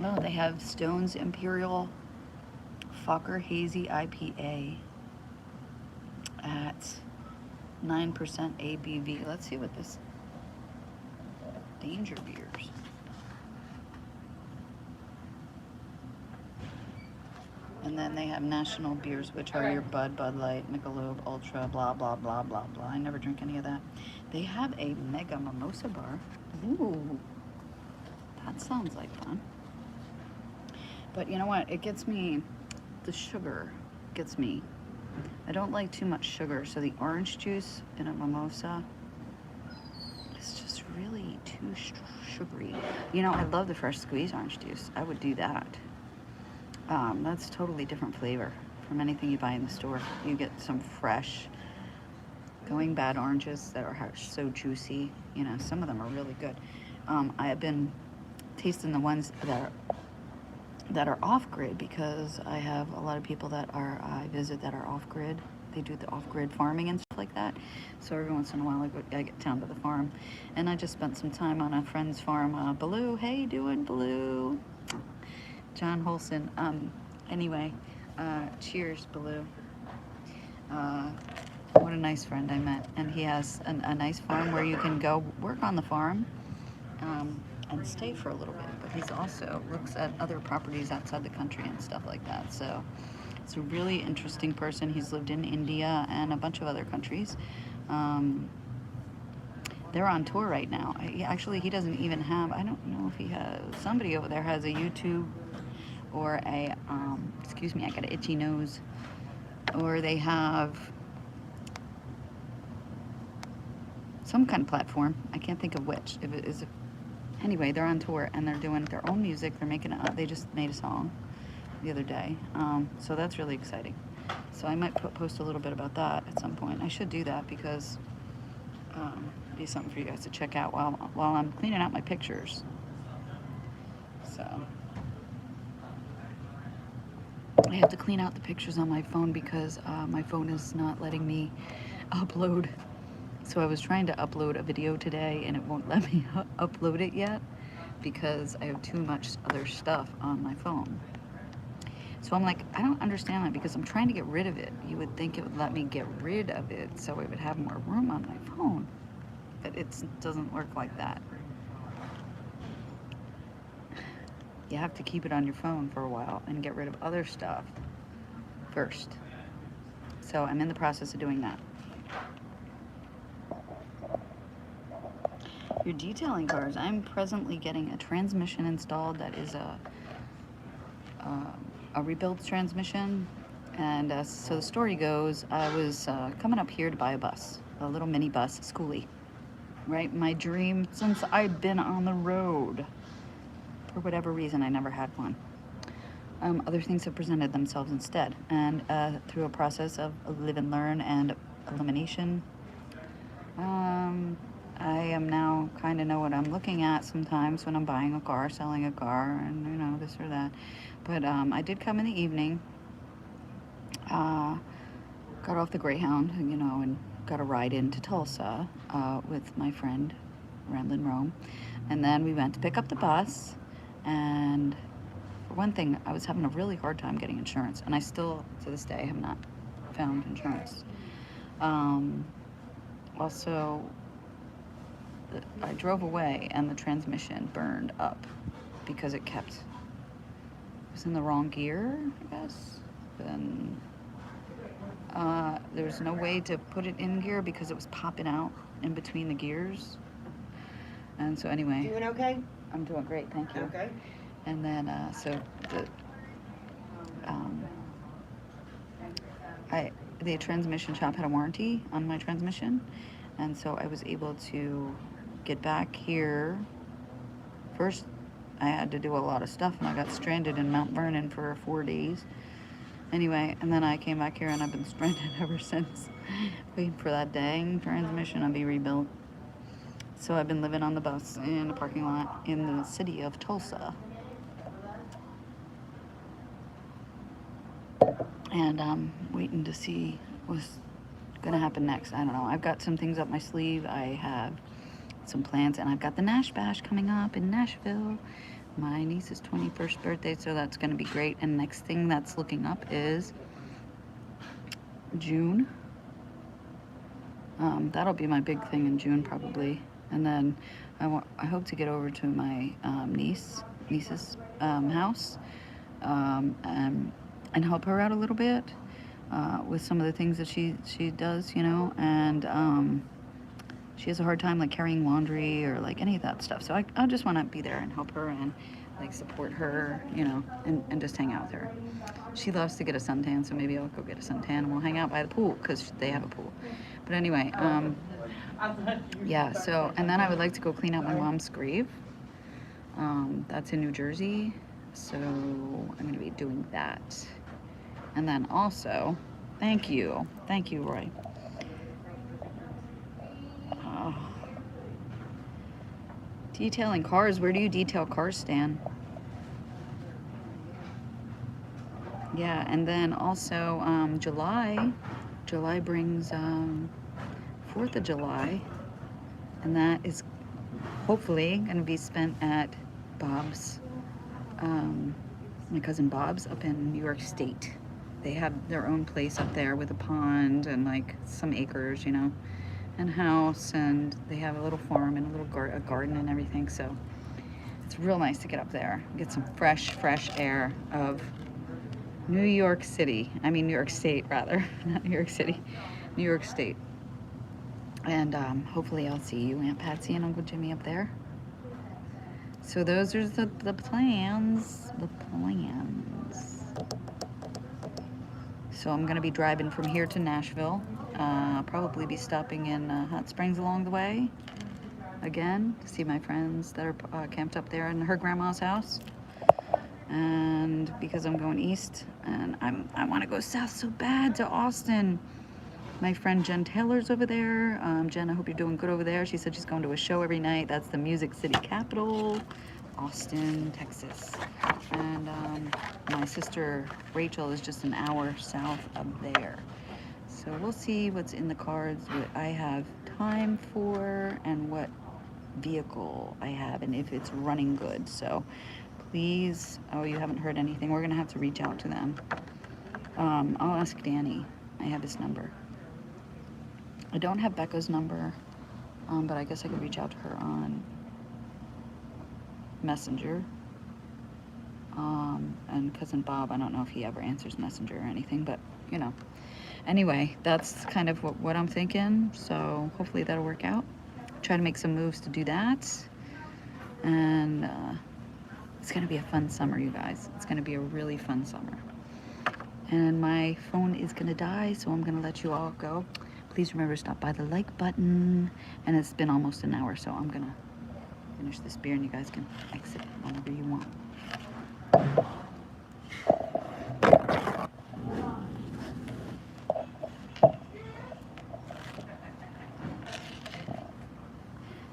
Oh, they have Stone's Imperial Fokker Hazy IPA at 9% ABV. Let's see what this Danger Beers. And then they have national beers, which are your Bud Light, Michelob Ultra, blah, blah, blah, blah, blah. I never drink any of that. They have a mega mimosa bar. Ooh, that sounds like fun. But you know what? It gets me, the sugar gets me. I don't like too much sugar, so the orange juice in a mimosa is just really too sugary. You know, I love the fresh squeezed orange juice. I would do that. That's totally different flavor from anything you buy in the store. You get some fresh, going bad oranges that are so juicy. You know, some of them are really good. I have been tasting the ones that are off-grid because I have a lot of people that I visit that are off-grid. They do the off-grid farming and stuff like that. So every once in a while I get down to the farm. And I just spent some time on a friend's farm. Baloo, hey, you doing, Baloo? John Holson. Anyway, cheers, Baloo. What a nice friend I met. And he has a nice farm where you can go work on the farm and stay for a little bit. But he's also looks at other properties outside the country and stuff like that. So it's a really interesting person. He's lived in India and a bunch of other countries. They're on tour right now. He doesn't even have, I don't know if he has, somebody over there has a YouTube or a, excuse me, I got an itchy nose. Or they have some kind of platform. I can't think of which. If it is, anyway, they're on tour and they're doing their own music. They're making it up. They just made a song the other day. So that's really exciting. So I might post a little bit about that at some point. I should do that because it'd be something for you guys to check out while I'm cleaning out my pictures. So I have to clean out the pictures on my phone because my phone is not letting me upload. So I was trying to upload a video today and it won't let me upload it yet because I have too much other stuff on my phone. So I'm like, I don't understand that because I'm trying to get rid of it. You would think it would let me get rid of it so it would have more room on my phone. But it doesn't work like that. You have to keep it on your phone for a while and get rid of other stuff first. So I'm in the process of doing that. You're detailing cars. I'm presently getting a transmission installed that is a rebuilt transmission. And so the story goes, I was coming up here to buy a bus, a little mini bus, schoolie. Right? My dream since I've been on the road. For whatever reason, I never had one. Other things have presented themselves instead. And through a process of live and learn and elimination, I am now kind of know what I'm looking at sometimes when I'm buying a car, selling a car, and you know, this or that. But I did come in the evening, got off the Greyhound, you know, and got a ride into Tulsa with my friend, Ramblin' Rome. And then we went to pick up the bus, and for one thing, I was having a really hard time getting insurance, and I still, to this day, have not found insurance. Also, I drove away and the transmission burned up because it was in the wrong gear, I guess. Then there was no way to put it in gear because it was popping out in between the gears. And so anyway. Doing okay? I'm doing great, thank you. Okay. And then the transmission shop had a warranty on my transmission, and so I was able to get back here. First, I had to do a lot of stuff, and I got stranded in Mount Vernon for 4 days. Anyway, and then I came back here, and I've been stranded ever since, waiting for that dang transmission to be rebuilt. So I've been living on the bus in a parking lot in the city of Tulsa. And I'm waiting to see what's gonna happen next. I don't know. I've got some things up my sleeve. I have some plans, and I've got the Nash Bash coming up in Nashville. My niece's 21st birthday, so that's gonna be great. And next thing that's looking up is June. That'll be my big thing in June probably. And then I hope to get over to my niece's house and help her out a little bit with some of the things that she does, you know, and she has a hard time like carrying laundry or like any of that stuff. So I just want to be there and help her and like support her, you know, and just hang out with her. She loves to get a suntan, so maybe I'll go get a suntan and we'll hang out by the pool because they have a pool. But anyway, yeah, so, and then I would like to go clean out my mom's grave. That's in New Jersey, so I'm going to be doing that. And then also, thank you, Roy. Detailing cars, where do you detail cars, Stan? Yeah, and then also July brings 4th of July, and that is hopefully going to be spent at Bob's, my cousin Bob's up in New York State. They have their own place up there with a pond and like some acres, you know, and house, and they have a little farm and a little garden and everything. So it's real nice to get up there, get some fresh air of New York City. I mean New York State rather, not New York City, New York State. And hopefully I'll see you, Aunt Patsy and Uncle Jimmy up there. So those are the plans. So I'm gonna be driving from here to Nashville. I'll probably be stopping in Hot Springs along the way again to see my friends that are camped up there in her grandma's house. And because I'm going east, And I want to go south so bad to Austin. My friend Jen Taylor's over there. Jen, I hope you're doing good over there. She said she's going to a show every night. That's the Music City Capital, Austin, Texas. And my sister Rachel is just an hour south of there. So we'll see what's in the cards, what I have time for, and what vehicle I have, and if it's running good. So please, oh, you haven't heard anything. We're going to have to reach out to them. I'll ask Danny. I have his number. I don't have Becca's number, but I guess I could reach out to her on Messenger. And cousin Bob, I don't know if he ever answers Messenger or anything, but you know. Anyway, that's kind of what I'm thinking. So hopefully that'll work out. Try to make some moves to do that. And it's going to be a fun summer, you guys. It's going to be a really fun summer. And my phone is going to die, so I'm going to let you all go. Please remember to stop by the like button. And it's been almost an hour, so I'm going to finish this beer and you guys can exit whenever you want.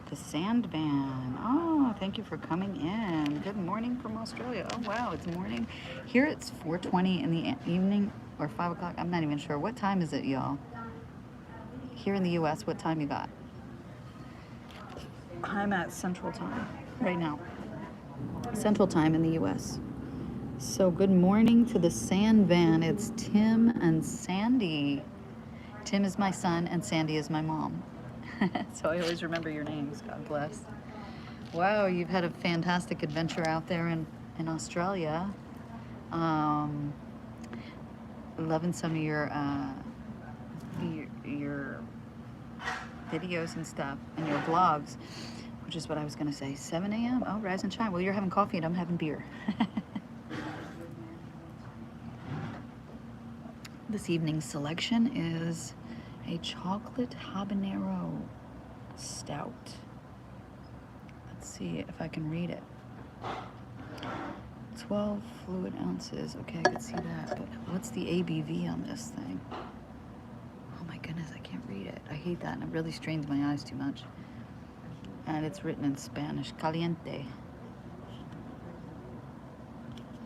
The sand van. Oh, thank you for coming in. Good morning from Australia. Oh, wow, it's morning. Here it's 4:20 in the evening or 5 o'clock. I'm not even sure. What time is it, y'all? Here in the U.S., what time you got? I'm at Central Time right now. Central Time in the U.S. So good morning to the sand van. It's Tim and Sandy. Tim is my son and Sandy is my mom. So I always remember your names. God bless. Wow, you've had a fantastic adventure out there in Australia. Loving some of your videos and stuff and your vlogs, which is what I was going to say. 7 a.m. Oh, rise and shine. Well, you're having coffee and I'm having beer. This evening's selection is a chocolate habanero stout. Let's see if I can read it. 12 fluid ounces. Okay, I can see that, but what's the ABV on this thing? Oh my goodness, I can't read it. I hate that, and it really strains my eyes too much. And it's written in Spanish. Caliente.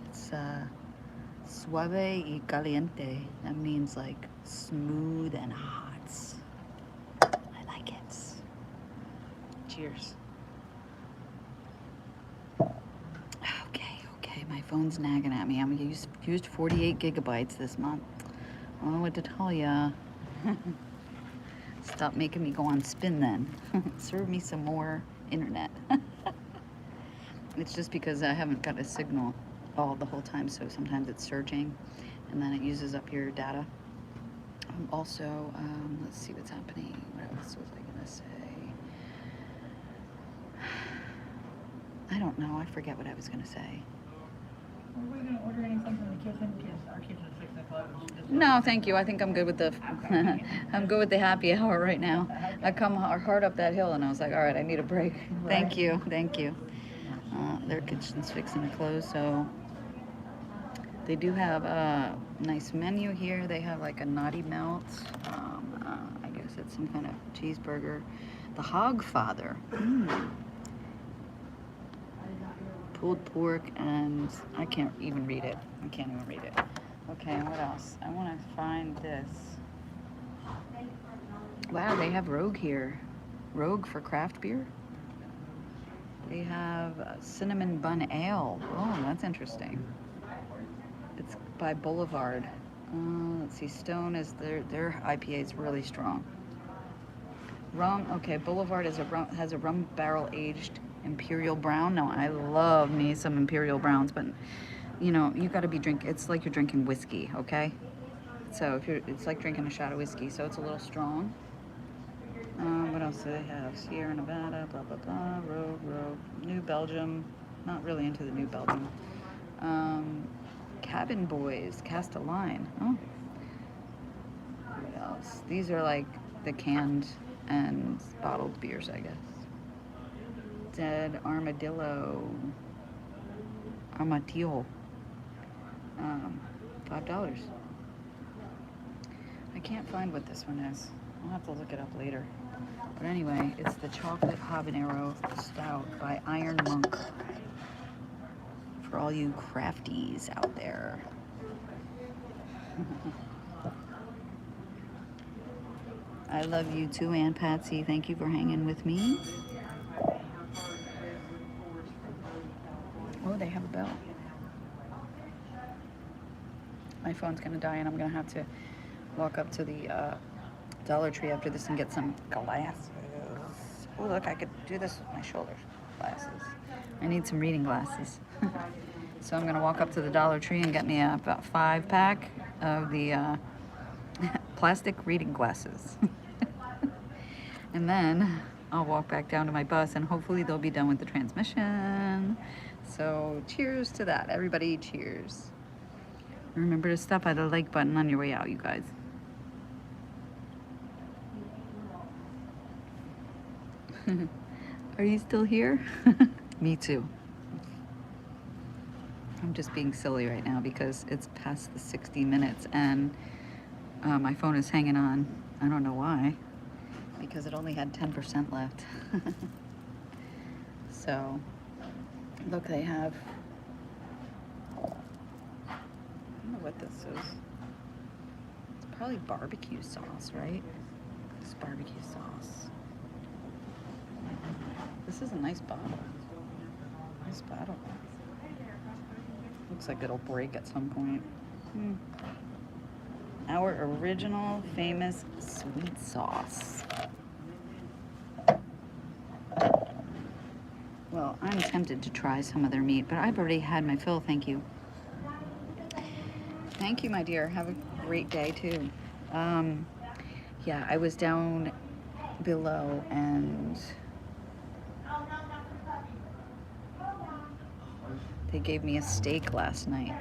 It's suave y caliente. That means like smooth and hot. I like it. Cheers. Okay, my phone's nagging at me. I'm used 48 gigabytes this month. I don't know what to tell ya. Stop making me go on spin then. Serve me some more internet. It's just because I haven't got a signal the whole time, so sometimes it's surging and then it uses up your data. Also, let's see what's happening. What else was I gonna say? I don't know. I forget what I was gonna say. Are we going to order anything from the kitchen? Because our kitchen's fixing to close. No, thank you. I think I'm good with the I'm good with the happy hour right now. I come hard up that hill and I was like, all right, I need a break. Thank you. Their kitchen's fixing to close, so they do have a nice menu here. They have like a naughty melt. I guess it's some kind of cheeseburger. The Hog Father. Pulled pork, and I can't even read it. Okay, what else? I want to find this. Wow, they have Rogue here. Rogue for craft beer. They have cinnamon bun ale. Oh, that's interesting. It's by Boulevard. Let's see, Stone is their IPA is really strong. Rum, okay, Boulevard has a rum barrel aged Imperial Brown. Now, I love me some Imperial Browns, but you know, you got to be it's like you're drinking whiskey, okay? So it's like drinking a shot of whiskey, so it's a little strong. What else do they have? Sierra Nevada, blah, blah, blah, Rogue, New Belgium. Not really into the New Belgium. Cabin Boys, Cast a Line. Oh. What else? These are like the canned and bottled beers, I guess. Dead Armadillo. $5. I can't find what this one is. I'll have to look it up later. But anyway, it's the chocolate habanero stout by Iron Monk. For all you crafties out there. I love you too, Aunt Patsy. Thank you for hanging with me. Oh, they have a bell. My phone's gonna die and I'm gonna have to walk up to the Dollar Tree after this and get some glasses. Oh, look, I could do this with my shoulders. Glasses. I need some reading glasses. So I'm gonna walk up to the Dollar Tree and get me about 5-pack of the plastic reading glasses. And then I'll walk back down to my bus and hopefully they'll be done with the transmission. So cheers to that. Everybody cheers. Remember to stop by the like button on your way out, you guys. Are you still here? Me too. I'm just being silly right now because it's past the 60 minutes and my phone is hanging on. I don't know why. Because it only had 10% left. So, look, they have, I don't know what this is. It's probably barbecue sauce, right? It's barbecue sauce. This is a nice bottle. Nice bottle. Looks like it'll break at some point. Our original famous sweet sauce. Well, I'm tempted to try some of their meat, but I've already had my fill, thank you. Thank you, my dear. Have a great day, too. Yeah, I was down below and they gave me a steak last night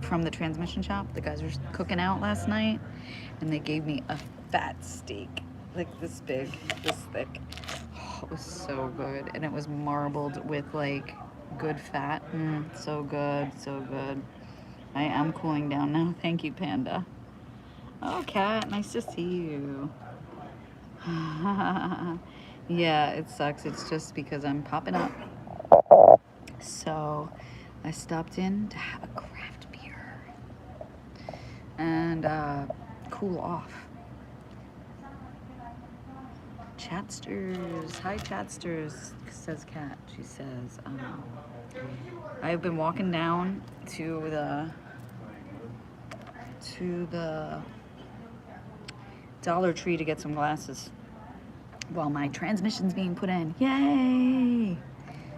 from the transmission shop. The guys were cooking out last night and they gave me a fat steak, like this big, this thick. Oh, it was so good. And it was marbled with like good fat. So good, so good. I am cooling down now. Thank you, Panda. Oh, Cat, nice to see you. Yeah, it sucks. It's just because I'm popping up. So I stopped in to have a craft beer and cool off. Chatsters. Hi, Chatsters, says Kat. She says, I've been walking down to the Dollar Tree to get some glasses while my transmission's being put in. Yay!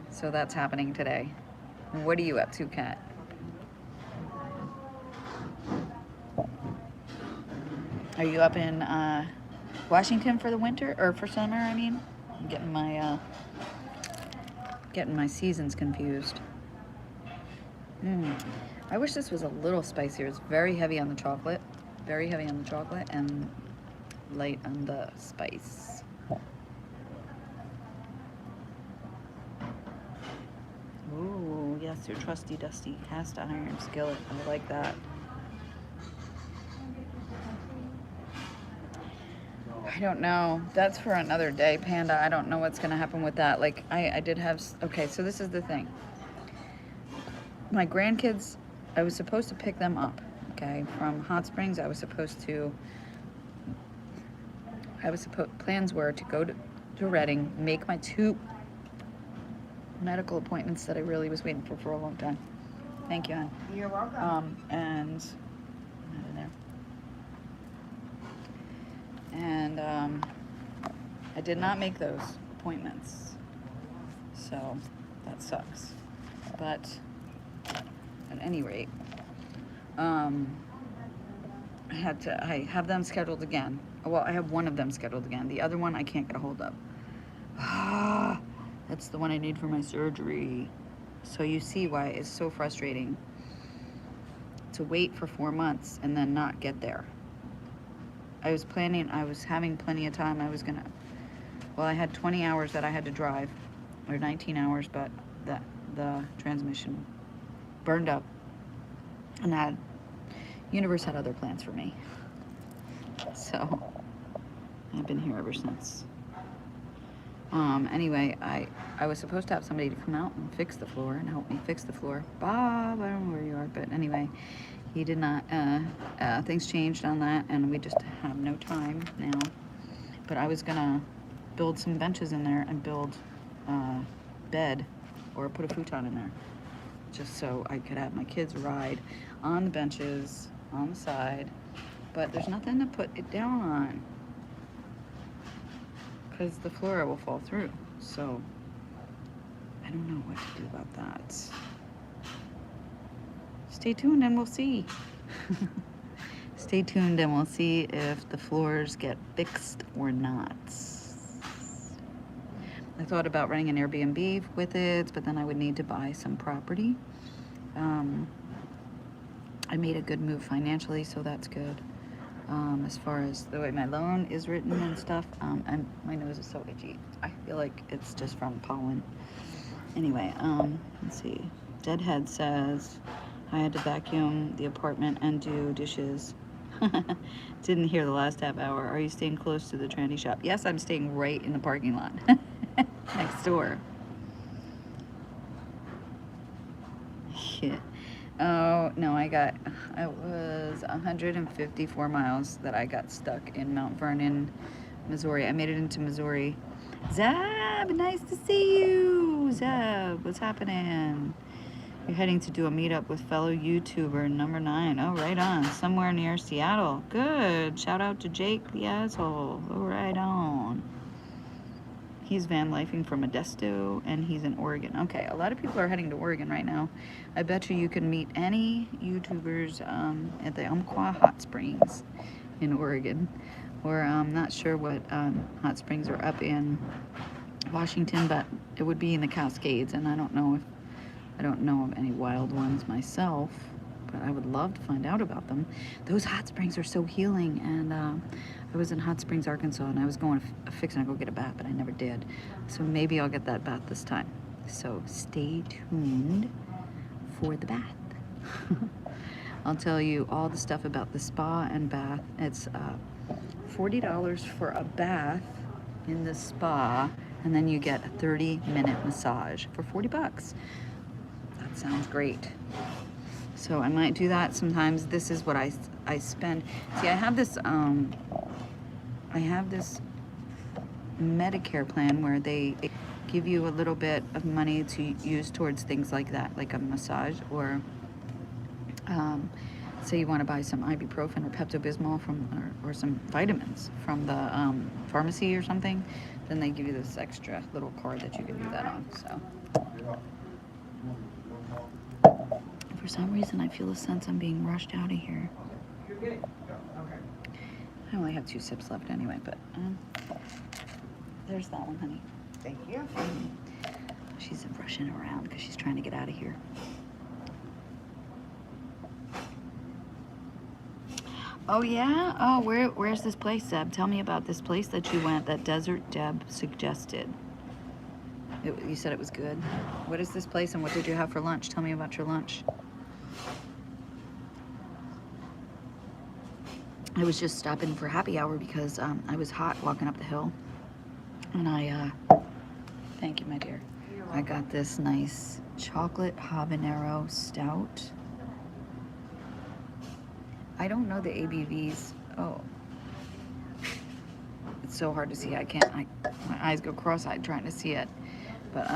So that's happening today. What are you up to, Kat? Are you up in Washington for the winter, or for summer, I mean? I'm getting my seasons confused. I wish this was a little spicier. It's very heavy on the chocolate. Very heavy on the chocolate and light on the spice. Ooh, yes, your trusty dusty cast iron skillet. I like that. I don't know. That's for another day, Panda. I don't know what's going to happen with that. Like, I did have... Okay, so this is the thing. My grandkids, I was supposed to pick them up, okay, from Hot Springs. Plans were to go to Reading, make my 2 medical appointments that I really was waiting for a long time. Thank you, hon. You're welcome. And I did not make those appointments, so that sucks. But at any rate, I have them scheduled again. Well, I have one of them scheduled again. The other one I can't get a hold of. That's the one I need for my surgery. So you see why it's so frustrating to wait for 4 months and then not get there. I was having plenty of time. I had 20 hours that I had to drive, or 19 hours, but the transmission burned up and had universe had other plans for me. So I've been here ever since. Anyway, I was supposed to have somebody to come out and fix the floor and help me fix the floor. Bob, I don't know where you are, but anyway, he did not, things changed on that, and we just have no time now. But I was gonna build some benches in there and build a bed or put a futon in there, just so I could have my kids ride on the benches on the side. But there's nothing to put it down on, because the floor will fall through. So I don't know what to do about that. Stay tuned and we'll see. Stay tuned and we'll see if the floors get fixed or not. I thought about renting an Airbnb with it, but then I would need to buy some property. I made a good move financially, so that's good. As far as the way my loan is written and stuff, my nose is so itchy. I feel like it's just from pollen. Anyway, let's see. Deadhead says, I had to vacuum the apartment and do dishes. Didn't hear the last half hour. Are you staying close to the tranny shop? Yes, I'm staying right in the parking lot next door. Yeah. Oh, no, it was 154 miles that I got stuck in Mount Vernon, Missouri. I made it into Missouri. Zab, nice to see you. Zab, what's happening? You're heading to do a meetup with fellow YouTuber number 9. Oh, right on. Somewhere near Seattle. Good. Shout out to Jake the asshole. Oh, right on. He's van lifing from Modesto, and he's in Oregon. Okay, a lot of people are heading to Oregon right now. I bet you can meet any YouTubers at the Umpqua Hot Springs in Oregon. Or I'm not sure what hot springs are up in Washington, but it would be in the Cascades, and I don't know of any wild ones myself, but I would love to find out about them. Those hot springs are so healing, and I was in Hot Springs, Arkansas, and I was going to fixing to go get a bath, but I never did. So maybe I'll get that bath this time. So stay tuned for the bath. I'll tell you all the stuff about the spa and bath. It's $40 for a bath in the spa, and then you get a 30-minute massage for $40. That sounds great. So I might do that sometimes. This is what I spend. See, I have this Medicare plan where they give you a little bit of money to use towards things like that, like a massage, or say you want to buy some ibuprofen or Pepto-Bismol or some vitamins from the pharmacy or something, then they give you this extra little card that you can do that on. So for some reason I feel a sense I'm being rushed out of here. You're good. Okay. I only have 2 sips left anyway, but there's that one, honey. Thank you. She's rushing around because she's trying to get out of here. Oh yeah? Oh, where's this place, Zeb? Tell me about this place that you went that Desert Deb suggested. You said it was good. What is this place and what did you have for lunch? Tell me about your lunch. I was just stopping for happy hour because I was hot walking up the hill. And thank you, my dear. I got this nice chocolate habanero stout. I don't know the ABVs. Oh. It's so hard to see. My eyes go cross-eyed trying to see it. But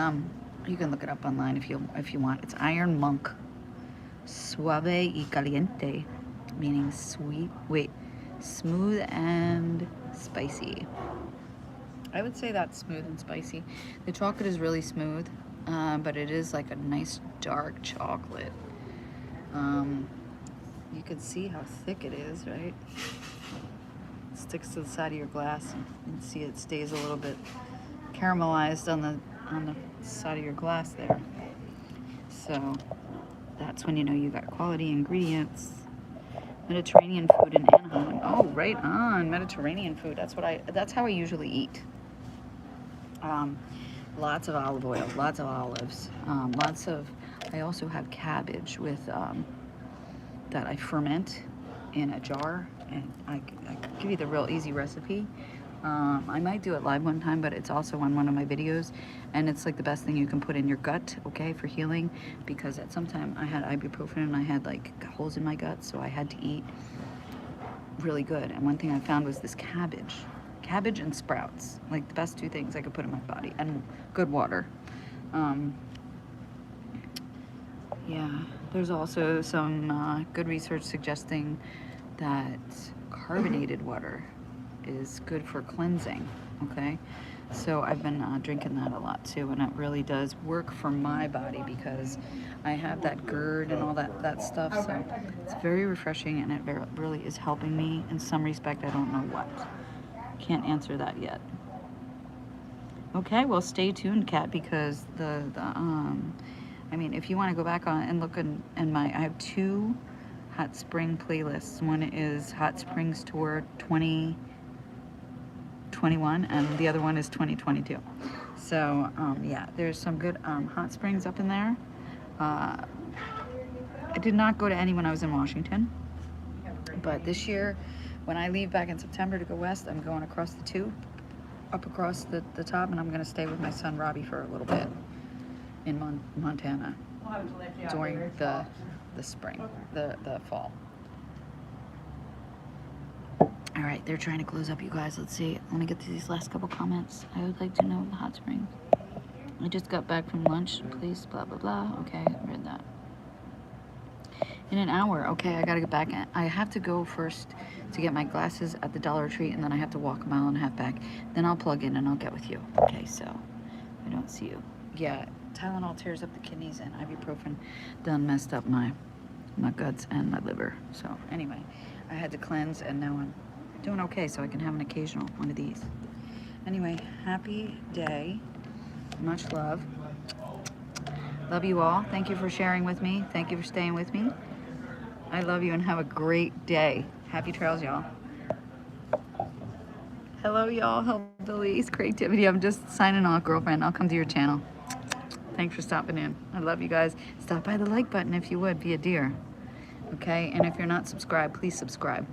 you can look it up online if you want. It's Iron Monk. Suave y caliente, meaning smooth and spicy. I would say that's smooth and spicy. The chocolate is really smooth, but it is like a nice dark chocolate. You can see how thick it is, right? It sticks to the side of your glass, and you can see it stays a little bit caramelized on the side of your glass there. So that's when you know you got quality ingredients. Mediterranean food in Anaheim. Oh, right on, Mediterranean food. That's how I usually eat. Lots of olive oil, lots of olives, I also have cabbage with that I ferment in a jar, and I could give you the real easy recipe. I might do it live one time, but it's also on one of my videos, and it's like the best thing you can put in your gut, okay, for healing, because at some time I had ibuprofen and I had like holes in my gut, so I had to eat really good. And one thing I found was this cabbage and sprouts, like the best 2 things I could put in my body, and good water. Yeah, there's also some good research suggesting that carbonated water is good for cleansing, okay? So I've been drinking that a lot too, and it really does work for my body because I have that GERD and all that stuff, so it's very refreshing, and it really is helping me in some respect. I don't know what. Can't answer that yet. Okay, well, stay tuned, Kat, because I mean, if you want to go back on and look in I have 2 hot spring playlists. One is Hot Springs Tour 2021, and the other one is 2022. So, yeah, there's some good hot springs up in there. I did not go to any when I was in Washington, but this year, when I leave back in September to go west, I'm going across the tube, up across the top, and I'm going to stay with my son Robbie for a little bit in Montana during the spring, the fall. All right, they're trying to close up, you guys. Let's see. Let me get to these last couple comments. I would like to know the hot springs. I just got back from lunch, please, blah, blah, blah. Okay, I read that. In an hour. Okay, I gotta get back. I have to go first to get my glasses at the Dollar Tree, and then I have to walk 1.5 miles back. Then I'll plug in and I'll get with you. Okay, so I don't see you. Yeah, Tylenol tears up the kidneys, and ibuprofen done messed up my guts and my liver. So anyway, I had to cleanse, and now I'm doing okay, so I can have an occasional one of these. Anyway, happy day. Much love. Love you all. Thank you for sharing with me. Thank you for staying with me. I love you, and have a great day. Happy trails, y'all. Hello, y'all. Hillbillies Creativity. I'm just signing off, girlfriend. I'll come to your channel. Thanks for stopping in. I love you guys. Stop by the like button if you would. Be a dear. Okay? And if you're not subscribed, please subscribe.